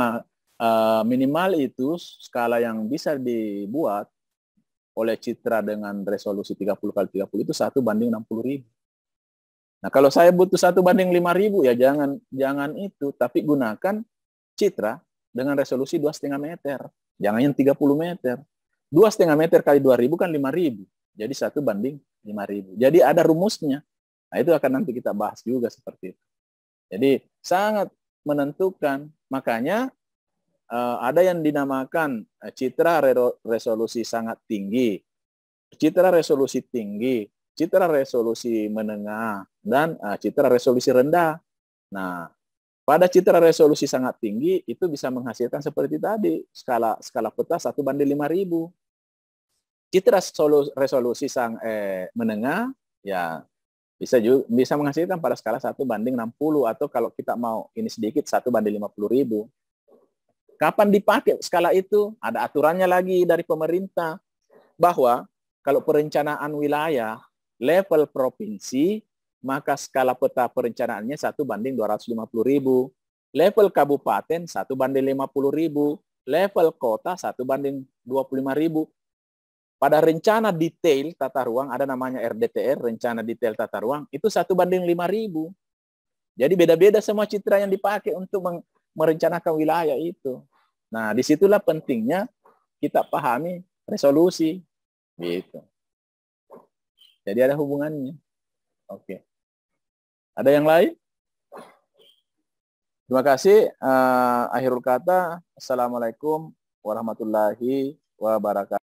minimal itu skala yang bisa dibuat oleh citra dengan resolusi 30 kali 30 itu 1:60.000. Nah, kalau saya butuh 1:5.000 ya jangan itu, tapi gunakan citra dengan resolusi 2,5 meter. Jangan yang 30 meter. 2,5 meter kali 2.000 kan 5.000. Jadi 1:5.000. Jadi ada rumusnya. Nah, itu akan nanti kita bahas juga seperti itu. Jadi sangat menentukan. Makanya ada yang dinamakan citra resolusi sangat tinggi, citra resolusi tinggi, citra resolusi menengah, dan citra resolusi rendah. Nah, Pada citra resolusi sangat tinggi itu bisa menghasilkan seperti tadi, skala peta 1:5.000. Citra resolusi menengah ya bisa menghasilkan pada skala 1:60, atau kalau kita mau ini sedikit 1:50.000. Kapan dipakai skala itu? Ada aturannya lagi dari pemerintah bahwa kalau perencanaan wilayah level provinsi, maka skala peta perencanaannya 1:250.000. Level kabupaten 1:50.000. Level kota 1:25.000. Pada rencana detail tata ruang, ada namanya RDTR, rencana detail tata ruang, itu 1:5.000. Jadi beda-beda semua citra yang dipakai untuk merencanakan wilayah itu. Nah, disitulah pentingnya kita pahami resolusi. Gitu. Jadi ada hubungannya. Oke. Ada yang lain? Terima kasih. Akhirul kata, Assalamualaikum warahmatullahi wabarakatuh.